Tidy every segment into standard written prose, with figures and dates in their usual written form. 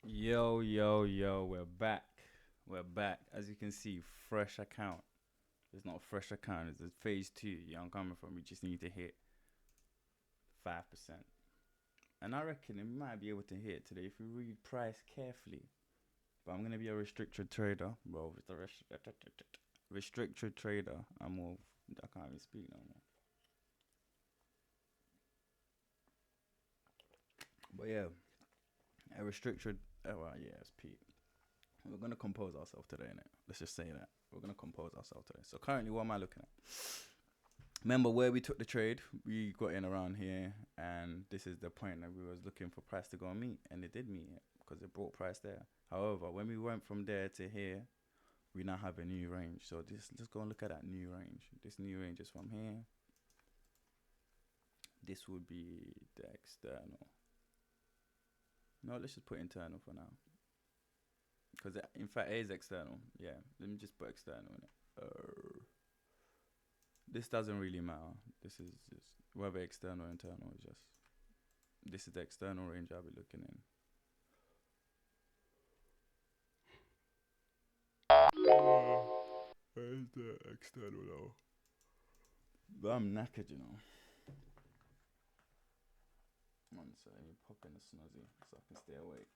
Yo, yo, yo, we're back. We're back. As you can see, fresh account. It's not a fresh account, it's a phase two. You know, I'm coming from. We just need to hit 5%. And I reckon it might be able to hit today if we read price carefully. But I'm going to be a restricted trader. Bro, with the restricted trader, I can't even speak no more. But yeah, a restricted, well, yeah, it's Pete. We're gonna compose ourselves today, innit? Let's just say that. We're gonna compose ourselves today. So currently, what am I looking at? Remember where we took the trade? We got in around here, and this is the point that we was looking for price to go and meet, and it did meet it because it brought price there. However, when we went from there to here, we now have a new range. So let's go and look at that new range. This new range is from here. This would be the external. No, let's just put internal for now. Because in fact it is external. Yeah, let me just put external in it. This doesn't really matter. This is just whether external or internal is just. This is the external range I'll be looking in. Where's the external though? But I'm knackered, you know. One second, let me pop in the snuzzy so I can stay awake.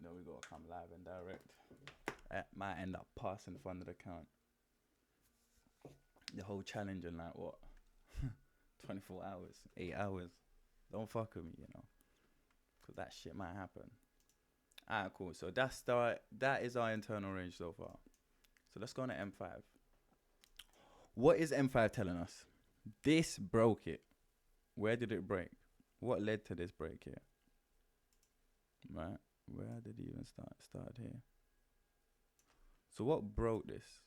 Then we gotta come live and direct. I might end up passing in front of the count. The whole challenge in like what? 24 hours, 8 hours. Don't fuck with me, you know. Because that shit might happen. Alright, cool. So that is our internal range so far. So let's go on to M5. What is M5 telling us? This broke it. Where did it break? What led to this break here? Right? Where did it even start? Started here. So what broke this?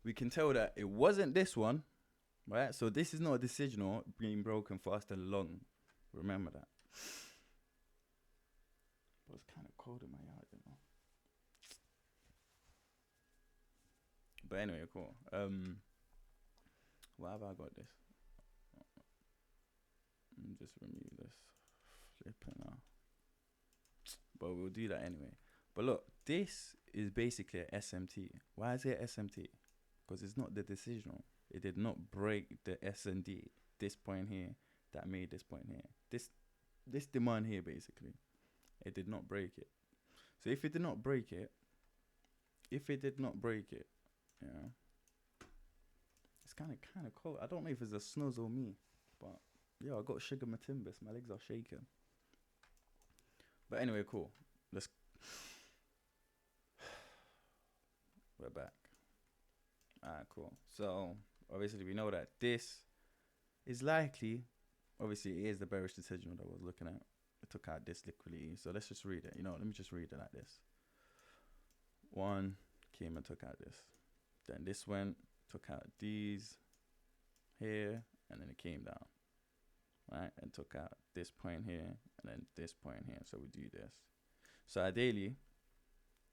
We can tell that it wasn't this one, right? So this is not a decisional being broken faster than long. Remember that. But it's kind of cold in my yard, you know. But anyway, cool. Why have I got this? Let me just remove this. Flipping out. But we'll do that anyway. But look, this is basically a SMT. Why is it SMT? Because it's not the decisional. It did not break the S&D. This point here that made this point here. This demand here basically. It did not break it. So if it did not break it, yeah, it's kind of cold. I don't know if it's a snuzz or me, but yeah, I got sugar my timbers. My legs are shaking. But anyway, cool. We're back. Alright, cool. So obviously we know that this is likely. Obviously, it is the bearish decision that I was looking at. It took out this liquidity. So let's just read it. You know, let me just read it like this. One came and took out this. Then this went, took out these here, and then it came down. Right? And took out this point here, and then this point here. So we do this. So ideally,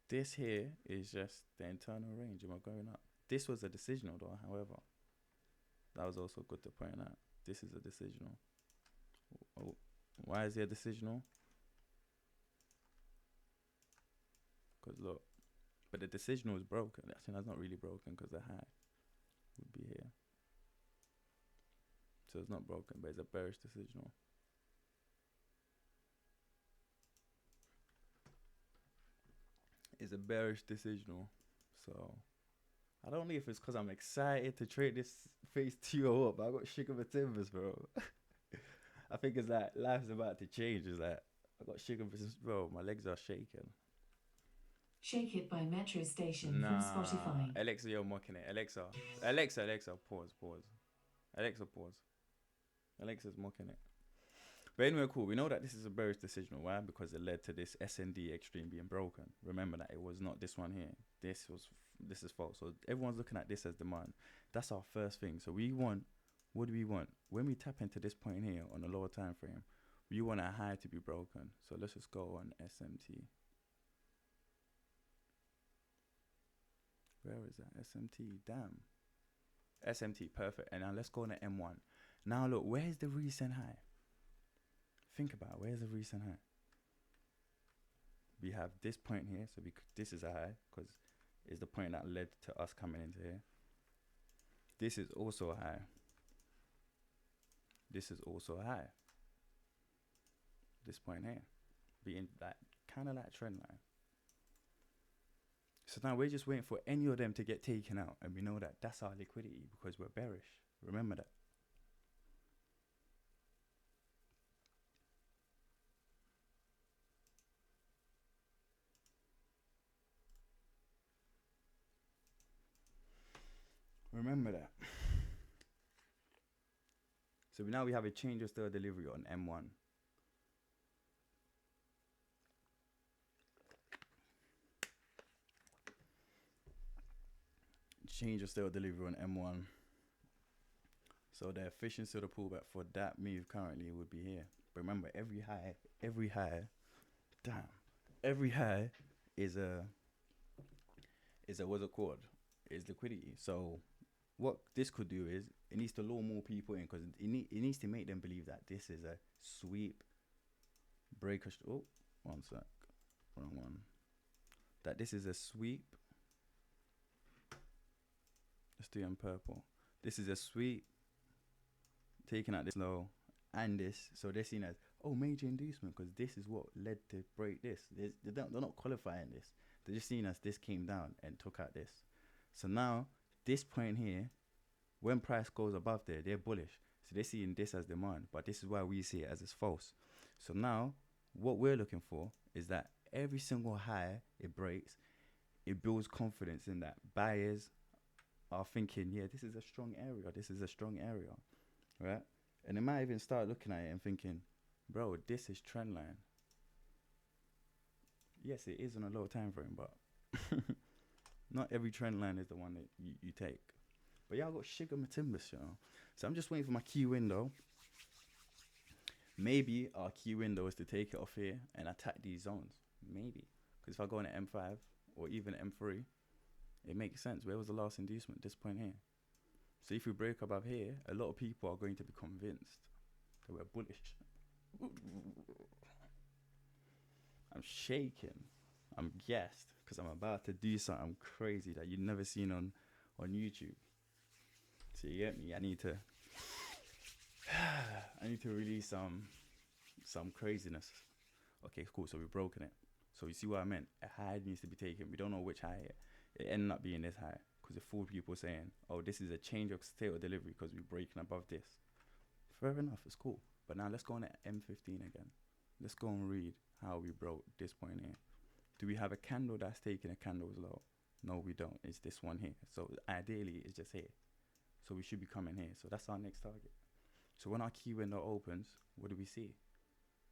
this here is just the internal range. Am I going up? This was a decisional though, however. That was also good to point out. This is a decisional. Oh, why is it a decisional? Because look, but the decisional is broken. Actually, that's not really broken because the high would be here. So it's not broken, but it's a bearish decisional. It's a bearish decisional. So I don't know if it's because I'm excited to trade this phase 2 or what, but I got shook of my timbers, bro. I think it's like life's about to change. It's like I got shook of my, bro. My legs are shaking. Shake It by Metro Station from Nah, Spotify. Alexa, you're mocking it. Alexa, pause. Alexa, pause. Alexa's mocking it. But anyway, cool. We know that this is a bearish decision. Why? Because it led to this S&D extreme being broken. Remember that it was not this one here. This is false. So everyone's looking at this as demand. That's our first thing. So we want, what do we want? When we tap into this point here on a lower time frame, we want a high to be broken. So let's just go on SMT. Where is that? SMT. Damn. SMT. Perfect. And now let's go on to M1. Now look, where's the recent high? think about it, where's the recent high? We have this point here, so this is a high because it's the point that led to us coming into here. This is also a high. This is also a high. This point here being that kind of like trend line. So now we're just waiting for any of them to get taken out, and we know that that's our liquidity because we're bearish. Remember that. Remember that. So now we have a change of style delivery on M1. Change of style delivery on M1. So the efficiency of the pullback for that move currently would be here. But remember, every high is a what's it called? Is liquidity. So what this could do is it needs to lure more people in because it needs to make them believe that this is a sweep breaker. Oh, one sec, wrong one. That this is a sweep. Let's do it in purple. This is a sweep taking out this low and this. So they're seen as, oh, major inducement because this is what led to break this. They're not qualifying this. They're just seeing as this came down and took out this. So now this point here, when price goes above there, they're bullish. So they're seeing this as demand, but this is why we see it as it's false. So now what we're looking for is that every single high it breaks, it builds confidence in that buyers are thinking, yeah, this is a strong area. This is a strong area, right? And they might even start looking at it and thinking, bro, this is trend line. Yes, it is on a low time frame, but not every trend line is the one that you take. But yeah, I got Sugar Matimbus, you know. So I'm just waiting for my key window. Maybe our key window is to take it off here and attack these zones. Maybe. Because if I go in at M5 or even M3, it makes sense. Where was the last inducement? This point here. So if we break above here, a lot of people are going to be convinced that we're bullish. I'm shaking. I'm gassed because I'm about to do something crazy that you've never seen on YouTube. So you get me? I need to release some craziness. Okay, cool. So we've broken it. So you see what I meant? A high needs to be taken. We don't know which high yet. It ended up being this high because it fooled people saying, oh, this is a change of state of delivery because we're breaking above this. Fair enough, it's cool. But now let's go on at M15 again. Let's go and read how we broke this point here. Do we have a candle that's taking a candle's low? No, we don't. It's this one here. So ideally, it's just here. So we should be coming here. So that's our next target. So when our key window opens, what do we see?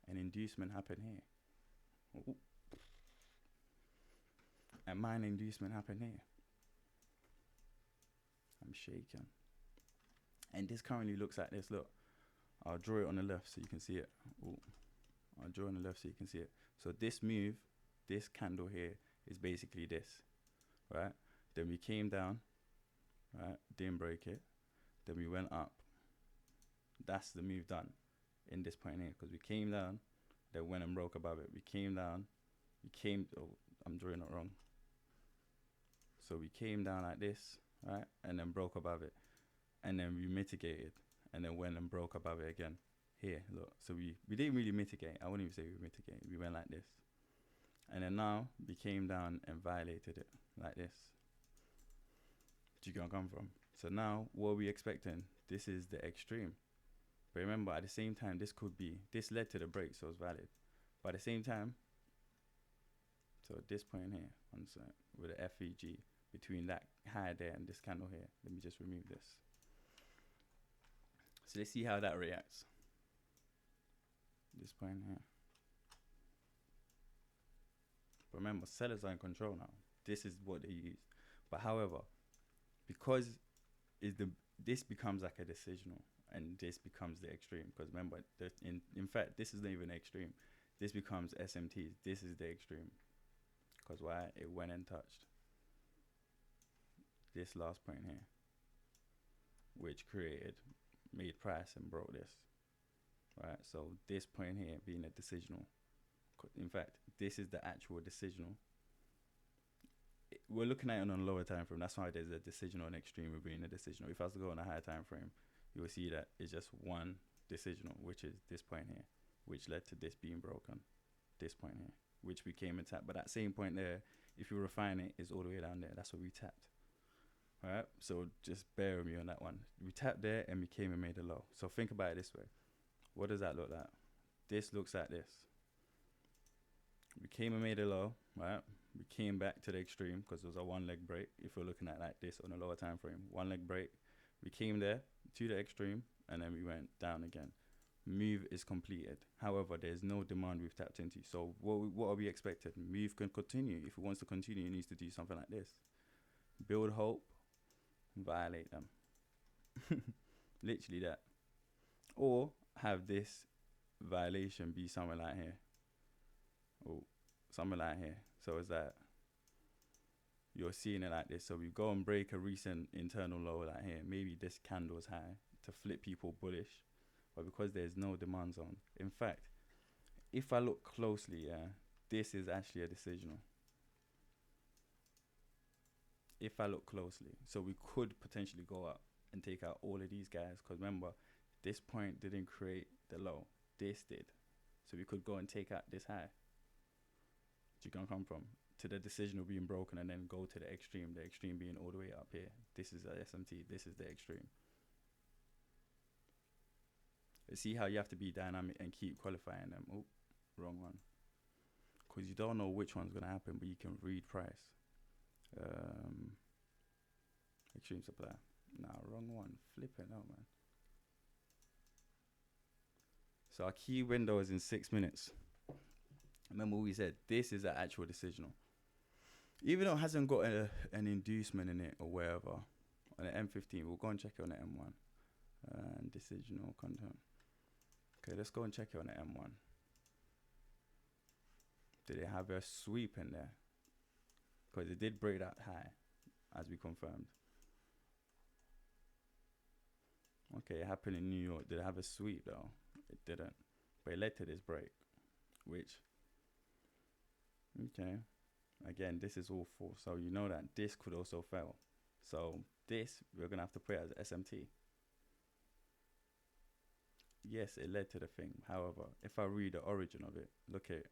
An inducement happen here. Ooh. And mine inducement happened here. I'm shaking. And this currently looks like this. Look, I'll draw it on the left so you can see it. Ooh. I'll draw on the left so you can see it. So this move, this candle here is basically this, right? Then we came down, right? Didn't break it. Then we went up. That's the move done in this point here because we came down, then went and broke above it. We came down, oh, I'm drawing it wrong. So we came down like this, right? And then broke above it. And then we mitigated and then went and broke above it again. Here, look. So we didn't really mitigate. I wouldn't even say we mitigated. We went like this. And then now we came down and violated it like this. Do you get where I'm coming from? So now what are we expecting? This is the extreme. But remember, at the same time, this led to the break, so it's valid. But at the same time, so at this point here, one sec, with the FEG, between that high there and this candle here, let me just remove this. So let's see how that reacts. This point here. But remember, sellers are in control now. This is what they use. But however, because this becomes like a decisional, and this becomes the extreme. Because remember, in fact, this is not even extreme. This becomes SMTs. This is the extreme. Because why? It went and touched this last point here, which made price and broke this. right? So this point here being a decisional. In fact, this is the actual decisional. We're looking at it on a lower time frame. That's why there's a decisional and extreme of being a decisional. If I was to go on a higher time frame, you will see that it's just one decisional, which is this point here, which led to this being broken. This point here, which we came and tapped. But that same point there, if you refine it, is all the way down there. That's what we tapped. All right, so just bear with me on that one. We tapped there and we came and made a low. So think about it this way. What does that look like? This looks like this. We came and made a low, right? We came back to the extreme because it was a one leg break. If we're looking at like this on a lower time frame, one leg break. We came there to the extreme and then we went down again. Move is completed. However, there's no demand we've tapped into. So what are we expected? Move can continue. If it wants to continue, it needs to do something like this. Build hope, violate them. Literally that. Or have this violation be something like here. Or something like here. So it's that you're seeing it like this. So we go and break a recent internal low like here. Maybe this candle's high to flip people bullish. But because there's no demand zone. In fact, if I look closely, this is actually a decisional. If I look closely. So we could potentially go up and take out all of these guys. Because remember, this point didn't create the low. This did. So we could go and take out this high. You can come from to the decisional being broken and then go to the extreme being all the way up here. This is the SMT, this is the extreme. See how you have to be dynamic and keep qualifying them. Oh, wrong one. Because you don't know which one's going to happen, but you can read price. Extreme supply. Nah, wrong one. Flipping out, man. So our key window is in 6 minutes. Remember we said this is an actual decisional. Even though it hasn't got an inducement in it or wherever, on the M15, we'll go and check it on the M1. And decisional content. Okay, let's go and check it on the M1. Did it have a sweep in there? Because it did break that high, as we confirmed. Okay, it happened in New York. Did it have a sweep though? It didn't. But it led to this break, which, okay. Again, this is all false. So you know that this could also fail. So this, we're going to have to put it as SMT. Yes, it led to the thing. However, if I read the origin of it, look at it.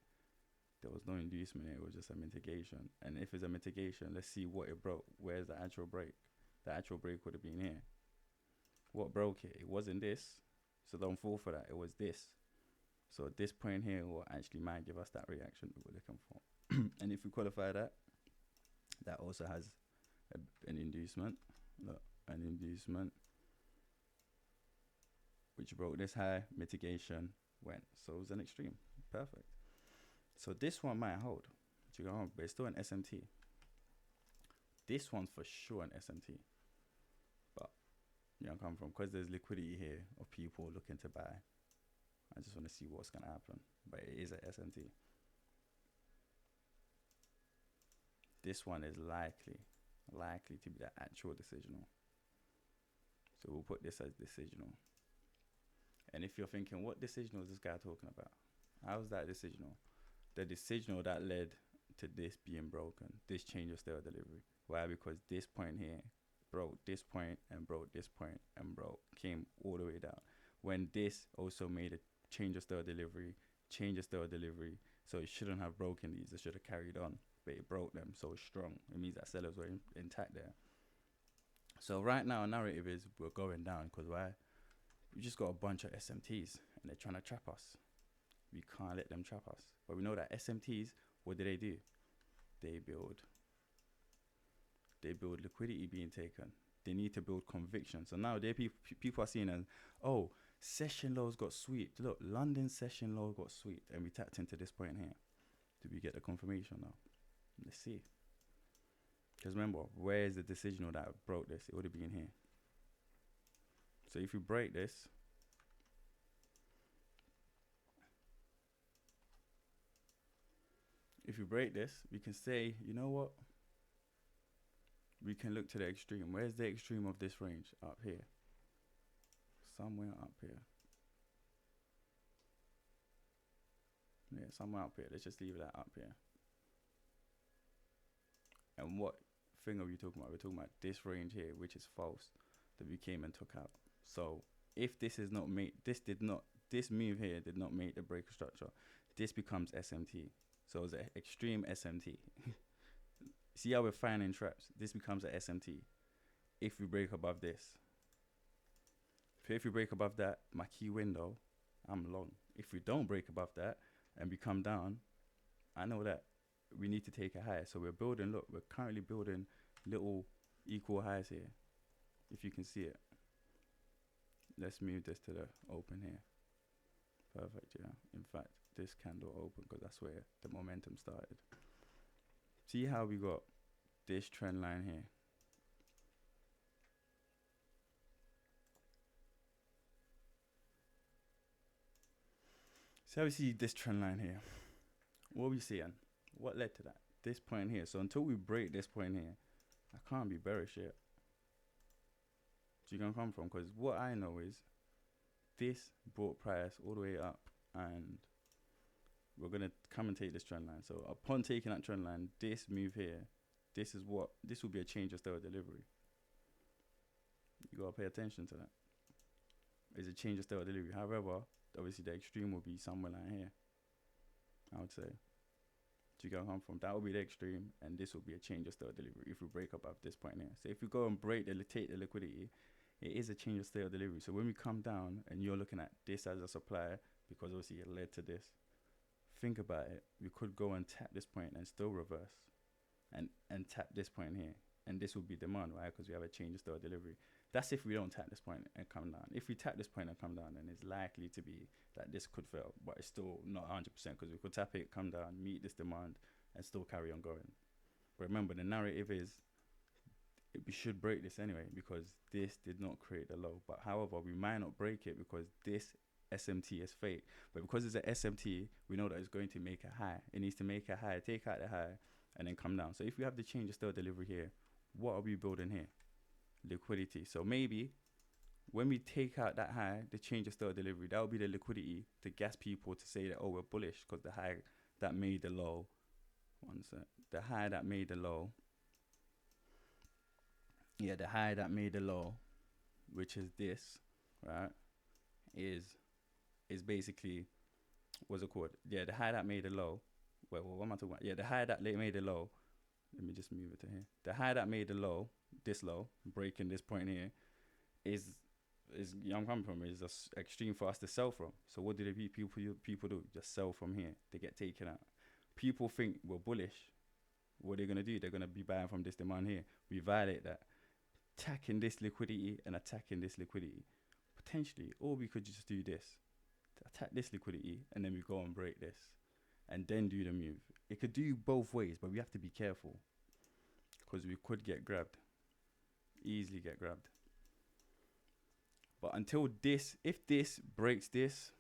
There was no inducement. It was just a mitigation. And if it's a mitigation, let's see what it broke. Where's the actual break? The actual break would have been here. What broke it? It wasn't this. So don't fall for that. It was this. So at this point here, what actually might give us that reaction that we're looking for. And if we qualify that, that also has an inducement. Look, an inducement. Which broke this high, mitigation went. So it was an extreme. Perfect. So this one might hold. But it's still an SMT. This one's for sure an SMT. But you know, come from because there's liquidity here of people looking to buy. I just want to see what's gonna happen. But it is an SMT. This one is likely to be the actual decisional. So we'll put this as decisional. And if you're thinking, what decisional is this guy talking about? How's that decisional? The decisional that led to this being broken, this change of state of delivery. Why? Because this point here broke this point and broke this point and came all the way down. When this also made a change of state of delivery, so it shouldn't have broken these. It should have carried on, but it broke them, so it's strong. It means that sellers were intact there. So right now, our narrative is we're going down because why? We just got a bunch of SMTs and they're trying to trap us. We can't let them trap us. But we know that SMTs, what do? They build liquidity being taken. They need to build conviction. So now people are seeing as, oh, session lows got swept. Look, London session low got swept. And we tapped into this point here. Did we get the confirmation now? Let's see. Because remember, where is the decisional that broke this? It would have been here. So if you break this, we can say, you know what? We can look to the extreme. Where's the extreme of this range? Up here. Somewhere up here. here, somewhere up here. Let's just leave that up here. And what thing are we talking about? We're talking about this range here, which is false, that we came and took out. So if this is not made, this move here did not make the breaker structure. This becomes SMT. So it's an extreme SMT. See how we're finding traps? This becomes a SMT if we break above this. So if we break above that, my key window, I'm long. If we don't break above that and we come down, I know that we need to take a high. So we're building, look, we're currently building little equal highs here, if you can see it. Let's move this to the open here. Perfect, yeah. In fact, this candle open, because that's where the momentum started. See how we got this trend line here. So we see this trend line here. What are we seeing? What led to that? This point here. So until we break this point here, I can't be bearish yet. So you're going to come from, because what I know is this brought price all the way up, and we're going to come and take this trend line. So upon taking that trend line, this move here, this will be a change of style delivery. You got to pay attention to that. It's a change of style delivery. However, obviously the extreme will be somewhere like here, I would say. So you gotta come from, that will be the extreme, and this will be a change of style delivery if we break above this point here. So if we go and take the liquidity, it is a change of style delivery. So when we come down and you're looking at this as a supply, because obviously it led to this, think about it. We could go and tap this point and still reverse, and tap this point here, and this will be demand, right? Because we have a change of style delivery. That's if we don't tap this point and come down. If we tap this point and come down, then it's likely to be that this could fail, but it's still not 100%, because we could tap it, come down, meet this demand, and still carry on going. But remember, the narrative is we should break this anyway, because this did not create the low. But however, we might not break it because this SMT is fake. But because it's an SMT, we know that it's going to make a high. It needs to make a high, take out the high, and then come down. So if we have the change of style delivery here, what are we building here? Liquidity. So maybe when we take out that high, the change of style delivery, that will be the liquidity to gas people to say that, oh, we're bullish, because the high that made the low, the high that made the low, the high that made the low, which is this, right, is basically, what's it called? The high that made the low. Wait, what am I talking about? The high that made the low. Let me just move it to here. The high that made the low, this low, breaking this point here, is I'm coming from, is just extreme for us to sell from. So what do people do? Just sell from here. They get taken out. People think we're bullish. What are they gonna do? They're gonna be buying from this demand here. We violate that, attacking this liquidity and attacking this liquidity potentially, or we could just do this, attack this liquidity, and then we go and break this, and then do the move. It could do both ways, but we have to be careful, because we could get grabbed, easily get grabbed. But until this, if this breaks this,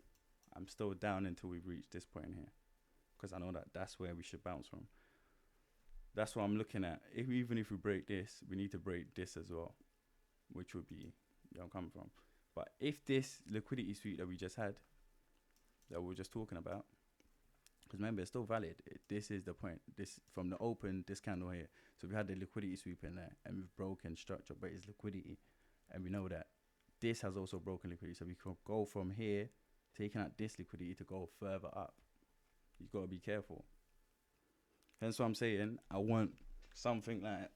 I'm still down until we reach this point here, because I know that that's where we should bounce from. That's what I'm looking at. Even if we break this, we need to break this as well, which would be where I'm coming from. But if this liquidity sweep that we just had, that we were just talking about, because remember, it's still valid. This is the point. This from the open, this candle here. So we had the liquidity sweep in there, and we've broken structure, but it's liquidity, and we know that this has also broken liquidity. So we can go from here, taking out this liquidity to go further up. You got to be careful. Hence what I'm saying, I want something like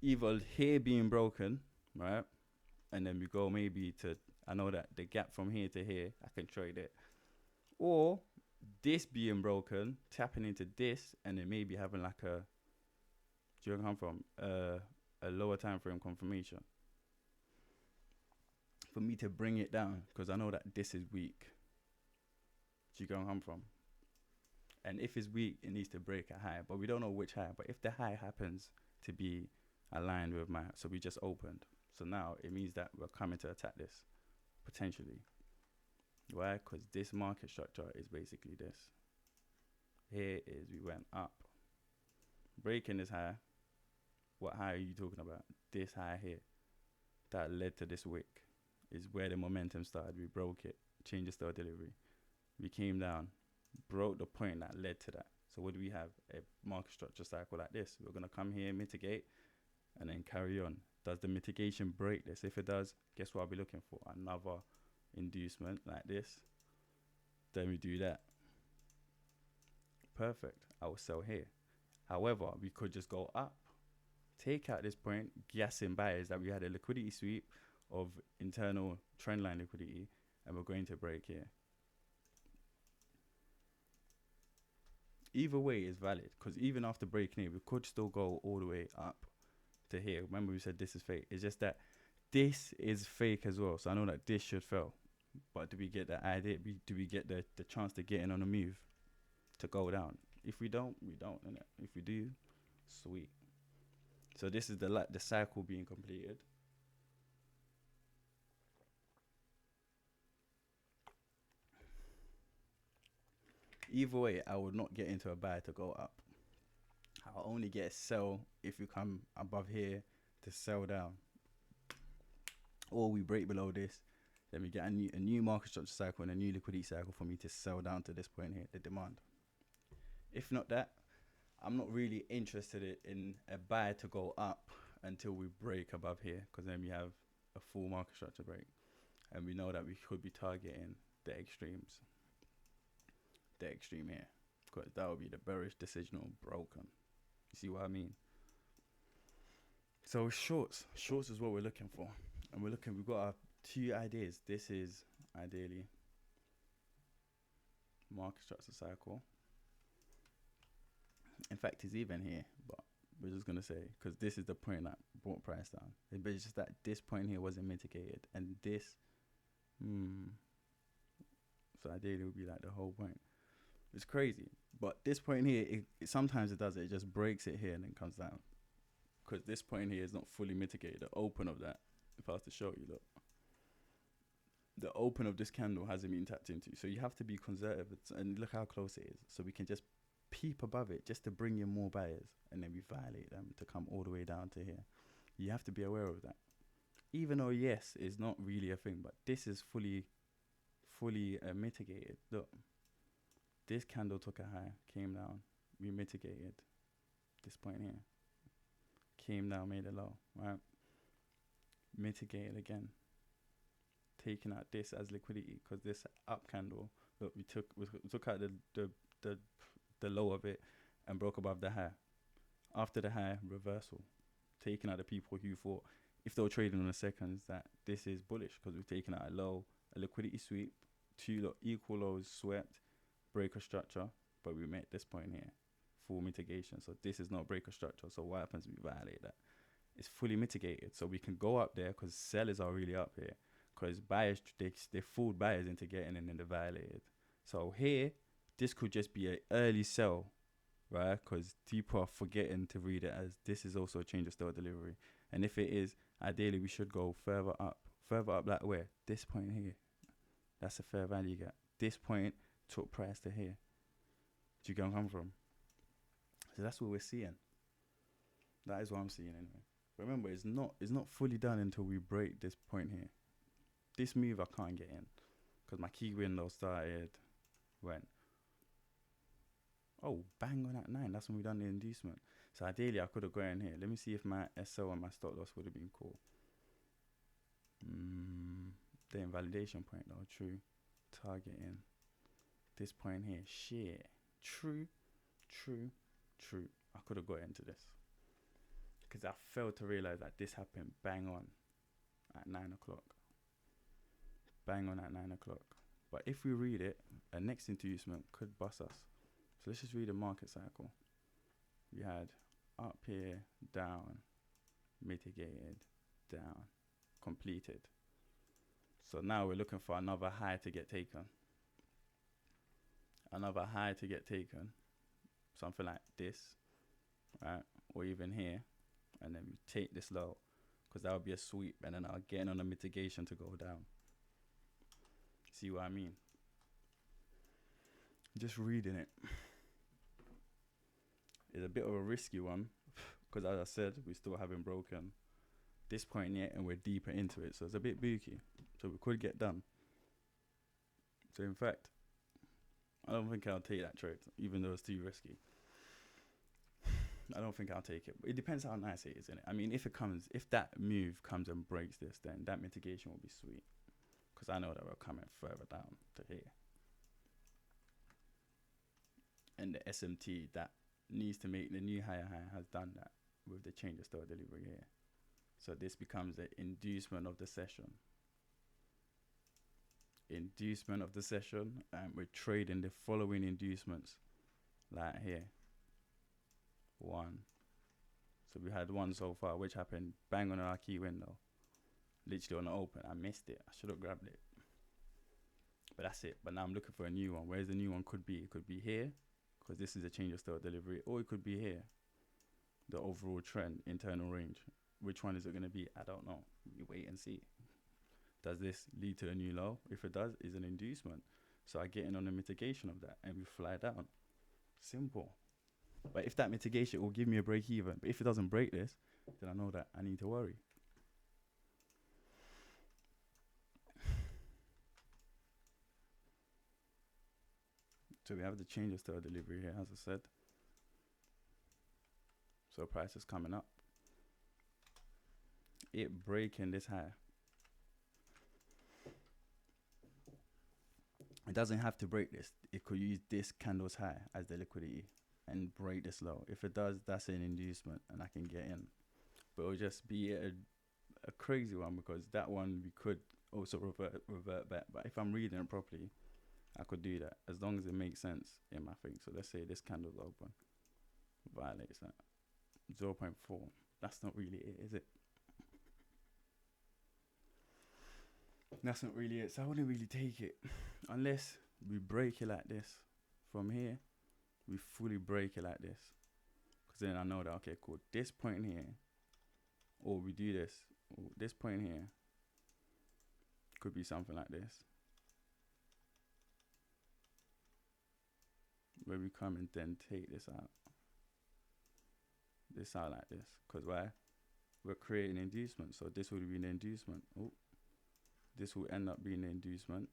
either here being broken, right? And then we go maybe to, I know that the gap from here to here, I can trade it. Or this being broken, tapping into this, and then maybe having like a, do you know where I come from? A lower time frame confirmation. For me to bring it down, because I know that this is weak. Do you know where I come from? And if it's weak, it needs to break a high, but we don't know which high. But if the high happens to be aligned with my, so we just opened. So now it means that we're coming to attack this, potentially. Why? Because this market structure is basically this. Here is, we went up. Breaking this high. What high are you talking about? This high here. That led to this wick. Is where the momentum started. We broke it. Change the style delivery. We came down. broke the point that led to that. So what do we have? A market structure cycle like this. We're gonna come here, mitigate, and then carry on. Does the mitigation break this? If it does, guess what I'll be looking for? Another inducement like this. Then we do that. Perfect. I will sell here. However, we could just go up, take out this point, guessing buyers that we had a liquidity sweep of internal trendline liquidity, and we're going to break here. Either way is valid, because even after breaking it, we could still go all the way up to here. Remember we said this is fake. It's just that this is fake as well. So I know that this should fail. But do we get the idea? Do we get the chance to get in on a move to go down? If we don't, we don't. Innit? If we do, sweet. So this is the cycle being completed. Either way, I would not get into a buy to go up. I'll only get a sell if you come above here to sell down. Or we break below this, then we get a new market structure cycle and a new liquidity cycle for me to sell down to this point here, the demand. If not that, I'm not really interested in a buy to go up until we break above here, because then we have a full market structure break. And we know that we could be targeting the extremes. The extreme here, because that would be the bearish decisional broken. You see what I mean? So shorts is what we're looking for, and we've got our two ideas. This is ideally market structure cycle. In fact, it's even here, but we're just gonna say, because this is the point that brought price down. But it's just that this point here wasn't mitigated, and this so ideally it would be like the whole point. It's crazy, but this point here, it sometimes it does it. It just breaks it here and then comes down, because this point here is not fully mitigated. The open of that, if I was to show you, look, the open of this candle hasn't been tapped into. So you have to be conservative, and look how close it is. So we can just peep above it just to bring in more buyers, and then we violate them to come all the way down to here. You have to be aware of that. Even though yes, it's not really a thing, but this is fully mitigated. Look. This candle took a high, came down, we mitigated this point here, came down, made a low, right? Mitigated again, taking out this as liquidity, because this up candle, look, we took out the low of it and broke above the high. After the high, reversal, taking out the people who thought, if they were trading on the seconds, that this is bullish, because we've taken out a low, a liquidity sweep, two equal lows swept, breaker structure, but we made this point here full mitigation. So this is not breaker structure. So what happens? We violate that. It's fully mitigated, so we can go up there, because sellers are really up here, because buyers they fooled buyers into getting in and they violated. So here, this could just be an early sell, right? Because people are forgetting to read it as this is also a change of store delivery. And if it is, ideally we should go further up like where? This point here. That's a fair value gap. This point took price to here. Do you get where I'm coming from? So that's what we're seeing. That is what I'm seeing anyway. Remember, it's not fully done until we break this point here. This move I can't get in, because my key window started when? Oh, bang on at 9. That's when we done the inducement. So ideally I could have gone in here. Let me see if my SL and my stop loss would have been cool. The invalidation point though, true. Targeting this point here, shit. True. I could have got into this, because I failed to realize that this happened bang on at 9 o'clock. Bang on at 9 o'clock. But if we read it, a next inducement could bust us. So let's just read the market cycle. We had up here, down, mitigated, down, completed. So now we're looking for another high to get taken. Another high to get taken. Something like this, right? Or even here. And then we take this low, because that would be a sweep. And then I'll get in on a mitigation to go down. See what I mean? Just reading it. It's a bit of a risky one, because as I said, we still haven't broken this point yet, and we're deeper into it. So it's a bit booky. So we could get done. So in fact, I don't think I'll take that trade, even though it's too risky. I don't think I'll take it. It depends how nice it is, innit? I mean, if that move comes and breaks this, then that mitigation will be sweet. Because I know that we're coming further down to here. And the SMT that needs to make the new higher high has done that with the change of store delivery here. So this becomes the inducement of the session. Inducement of the session, and we're trading the following inducements, like here. 1. So we had 1 so far, which happened bang on our key window. Literally on the open. I missed it. I should have grabbed it. But that's it. But now I'm looking for a new one. Where's the new one could be? It could be here, because this is a change of store delivery, or it could be here. The overall trend, internal range. Which one is it going to be? I don't know. We wait and see. Does this lead to a new low? If it does, it's an inducement. So I get in on the mitigation of that and we fly down. Simple. But if that mitigation will give me a break even, but if it doesn't break this, then I know that I need to worry. So we have the change of store delivery here, as I said. So price is coming up. It breaking this high. It doesn't have to break this. It could use this candle's high as the liquidity and break this low. If it does, that's an inducement and I can get in. But it'll just be a crazy one, because that one we could also revert back. But if I'm reading it properly, I could do that as long as it makes sense in my thing. So let's say this candle's open, violates that 0.4. That's not really it, is it? That's not really it. So I wouldn't really take it unless we break it like this from here. We fully break it like this, because then I know that, okay, cool, this point here, or we do this, or this point here could be something like this, where we come and then take this out like this. Because why? We're creating inducement. So this would be an inducement. Oh, this will end up being an inducement,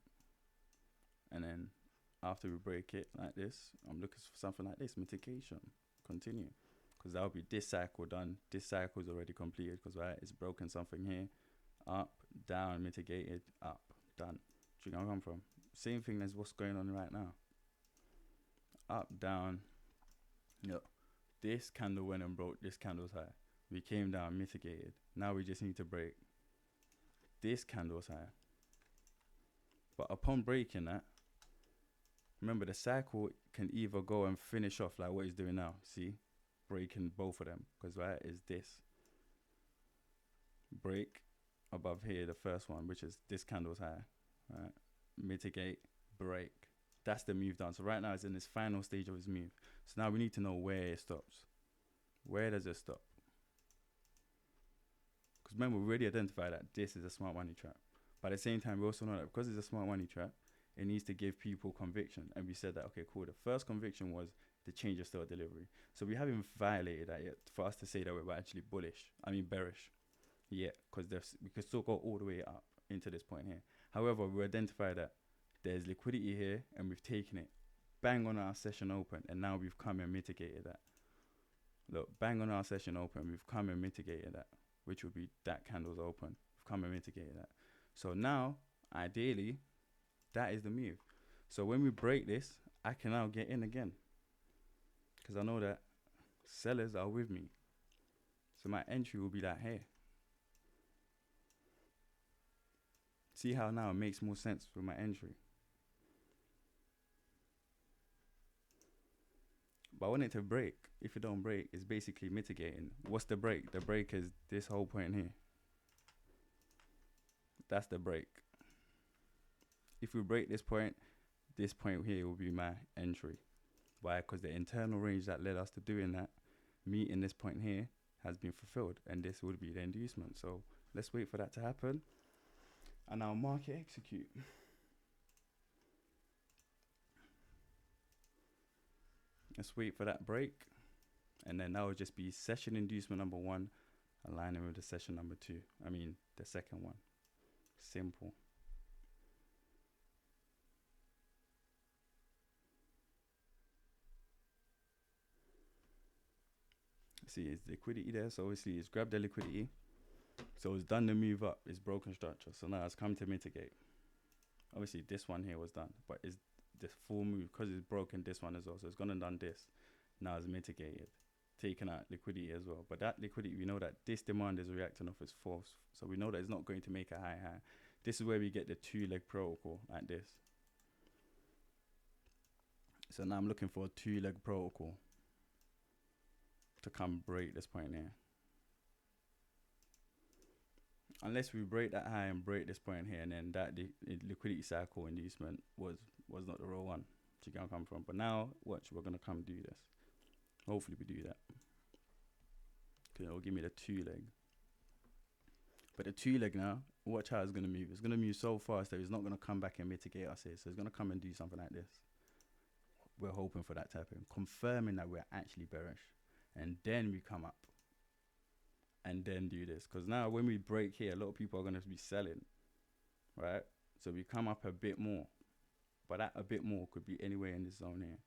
and then after we break it like this, I'm looking for something like this, mitigation, continue, because that will be this cycle done. This cycle is already completed, because right, it's broken something here, up, down, mitigated, up, done. Do you know where I come from? Same thing as what's going on right now. Up, down. No, this candle went and broke this candle's high. We came down, mitigated. Now we just need to break this candle's high. But upon breaking that, remember the cycle can either go and finish off like what it's doing now. See, breaking both of them, because right is this break above here, the first one, which is this candle's high, right? Mitigate, break. That's the move done. So right now it's in this final stage of its move. So now we need to know where it stops. Where does it stop? Because remember, we already identified that this is a smart money trap. But at the same time, we also know that because it's a smart money trap, it needs to give people conviction. And we said that, okay, cool. The first conviction was the change of store delivery. So we haven't violated that yet for us to say that we're actually bearish yet, because we could still go all the way up into this point here. However, we identified that there's liquidity here and we've taken it bang on our session open, and now we've come and mitigated that. Look, bang on our session open, we've come and mitigated that, which would be that candle's open. We've come and mitigated that. So now, ideally, that is the move. So when we break this, I can now get in again, because I know that sellers are with me. So my entry will be like here. See how now it makes more sense with my entry. But I want it to break. If it don't break, it's basically mitigating. What's the break? The break is this whole point here. That's the break. If we break this point here will be my entry. Why? Because the internal range that led us to doing that, meeting this point here, has been fulfilled, and this would be the inducement. So let's wait for that to happen, and our market execute. Let's wait for that break, and then that will just be session inducement number 1 aligning with the session number 2. The second one. Simple. obviously it's liquidity there. So obviously it's grabbed the liquidity. So it's done the move up. It's broken structure. So now it's come to mitigate. Obviously this one here was done, but it's the full move because it's broken this one as well. So it's gone and done this. Now it's mitigated, taken out liquidity as well. But that liquidity, we know that this demand is reacting off its force. So we know that it's not going to make a high. This is where we get the 2-leg protocol like this. So now I'm looking for a 2-leg protocol to come break this point here. Unless we break that high and break this point here, and then that liquidity cycle inducement was not the real one. So you can come from. But now, watch, we're gonna come do this. Hopefully we do that. Cause it'll give me the 2-leg. But the 2-leg now, watch how it's gonna move. It's gonna move so fast that it's not gonna come back and mitigate us here. So it's gonna come and do something like this. We're hoping for that to happen, confirming that we're actually bearish, and then we come up. And then do this, because now when we break here, a lot of people are going to be selling, right? So we come up a bit more, but that a bit more could be anywhere in this zone here.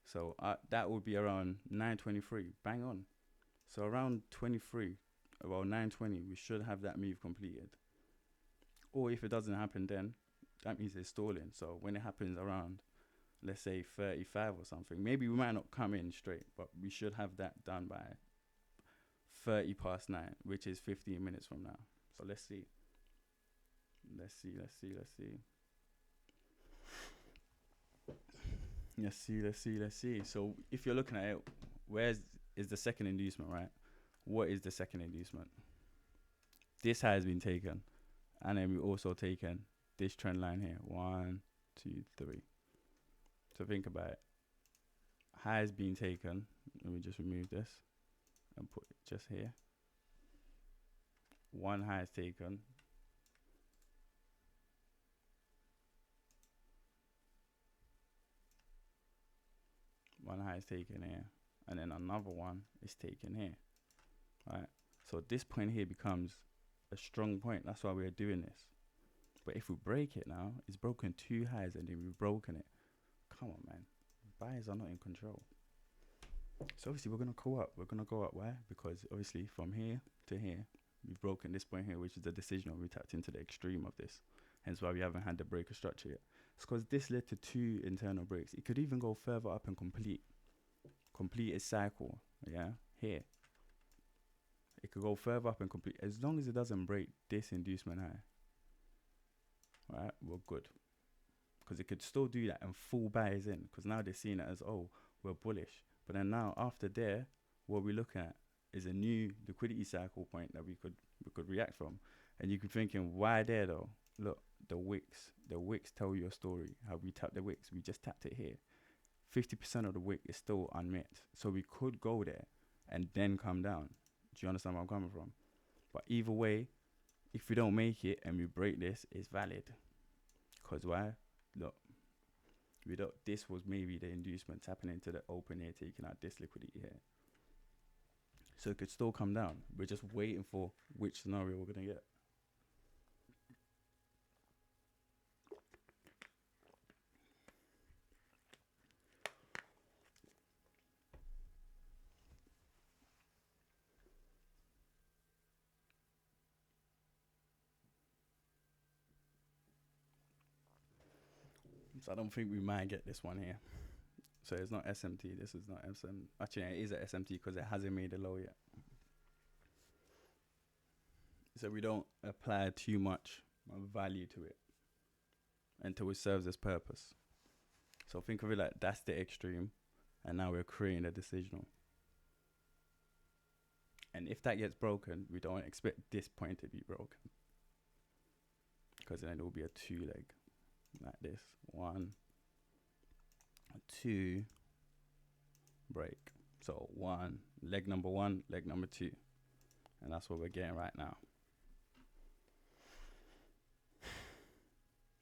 So that would be around 923, bang on. So around 23, about 920, we should have that move completed. Or if it doesn't happen, then that means it's stalling. So when it happens around, let's say 35 or something, maybe we might not come in straight, but we should have that done by 30 past 9, which is 15 minutes from now. So let's see. Let's see. So if you're looking at it, is the second inducement, right? What is the second inducement? This has been taken. And then we also taken this trend line here. 1, 2, 3. So think about it. Has been taken. Let me just remove this and put it just here. One high is taken. One high is taken here. And then another one is taken here. Right? So this point here becomes a strong point. That's why we're doing this. But if we break it now, it's broken 2 highs and then we've broken it. Come on, man. Buyers are not in control. So obviously we're going to go up. We're going to go up. Why? Because obviously from here to here, we've broken this point here, which is the decision we tapped into the extreme of this. Hence why we haven't had the breaker structure yet. It's because this led to 2 internal breaks. It could even go further up and complete its cycle. Yeah, here. It could go further up and complete. As long as it doesn't break this inducement high. Right, we're good. Because it could still do that and full buys in. Because now they're seeing it as, oh, we're bullish. But then now after there, what we're looking at is a new liquidity cycle point that we could react from. And you could be thinking, why there though? Look, the wicks tell you a story. How we tap the wicks, we just tapped it here. 50% of the wick is still unmet. So we could go there and then come down. Do you understand where I'm coming from? But either way, if we don't make it and we break this, it's valid. Because why? Look, this was maybe the inducement tapping into the open here, taking out this liquidity here. So it could still come down. We're just waiting for which scenario we're going to get. So I don't think we might get this one here. So it's not SMT. This is not SM. Actually, it is a SMT because it hasn't made a low yet. So we don't apply too much value to it until it serves its purpose. So think of it like that's the extreme, and now we're creating a decisional. And if that gets broken, we don't expect this point to be broken, because then it will be a 2-leg like this. 1, 2, break. So leg number 1, leg number 2, and that's what we're getting right now.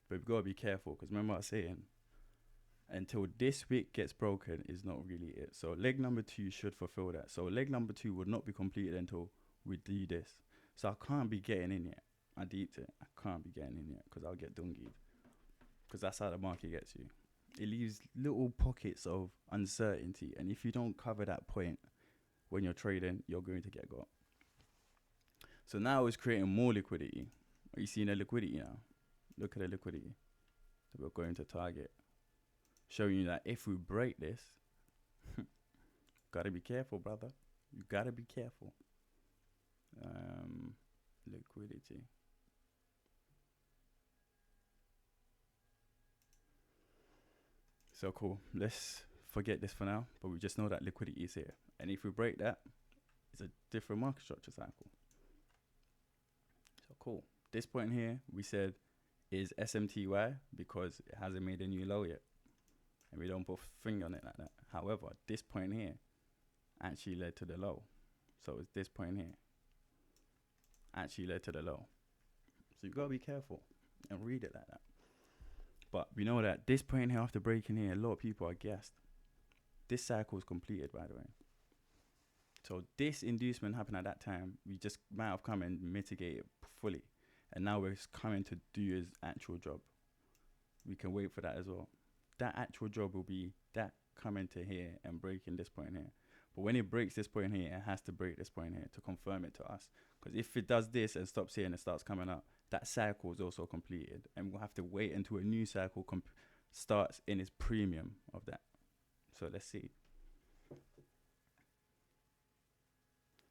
But we've got to be careful, because remember I was saying, until this wick gets broken is not really it. So leg number 2 should fulfill that. So leg number 2 would not be completed until we do this. So I can't be getting in yet. I deeped it. I can't be getting in yet because I'll get dungied. Because that's how the market gets you. It leaves little pockets of uncertainty. And if you don't cover that point when you're trading, you're going to get got. So now it's creating more liquidity. Are you seeing the liquidity now? Look at the liquidity that we're going to target. Showing you that if we break this, gotta be careful, brother. You gotta be careful. Liquidity. So cool. Let's forget this for now, but we just know that liquidity is here. And if we break that, it's a different market structure cycle. So cool. This point here, we said, is SMTY because it hasn't made a new low yet. And we don't put a finger on it like that. However, this point here actually led to the low. So it's this point here actually led to the low. So you got to be careful and read it like that. But we know that this point here, after breaking here, a lot of people are gassed. This cycle is completed, by the way. So this inducement happened at that time. We just might have come and mitigate it fully. And now we're coming to do his actual job. We can wait for that as well. That actual job will be that coming to here and breaking this point here. But when it breaks this point here, it has to break this point here to confirm it to us. Because if it does this and stops here and it starts coming up, that cycle is also completed. And we'll have to wait until a new cycle starts in its premium of that. So let's see.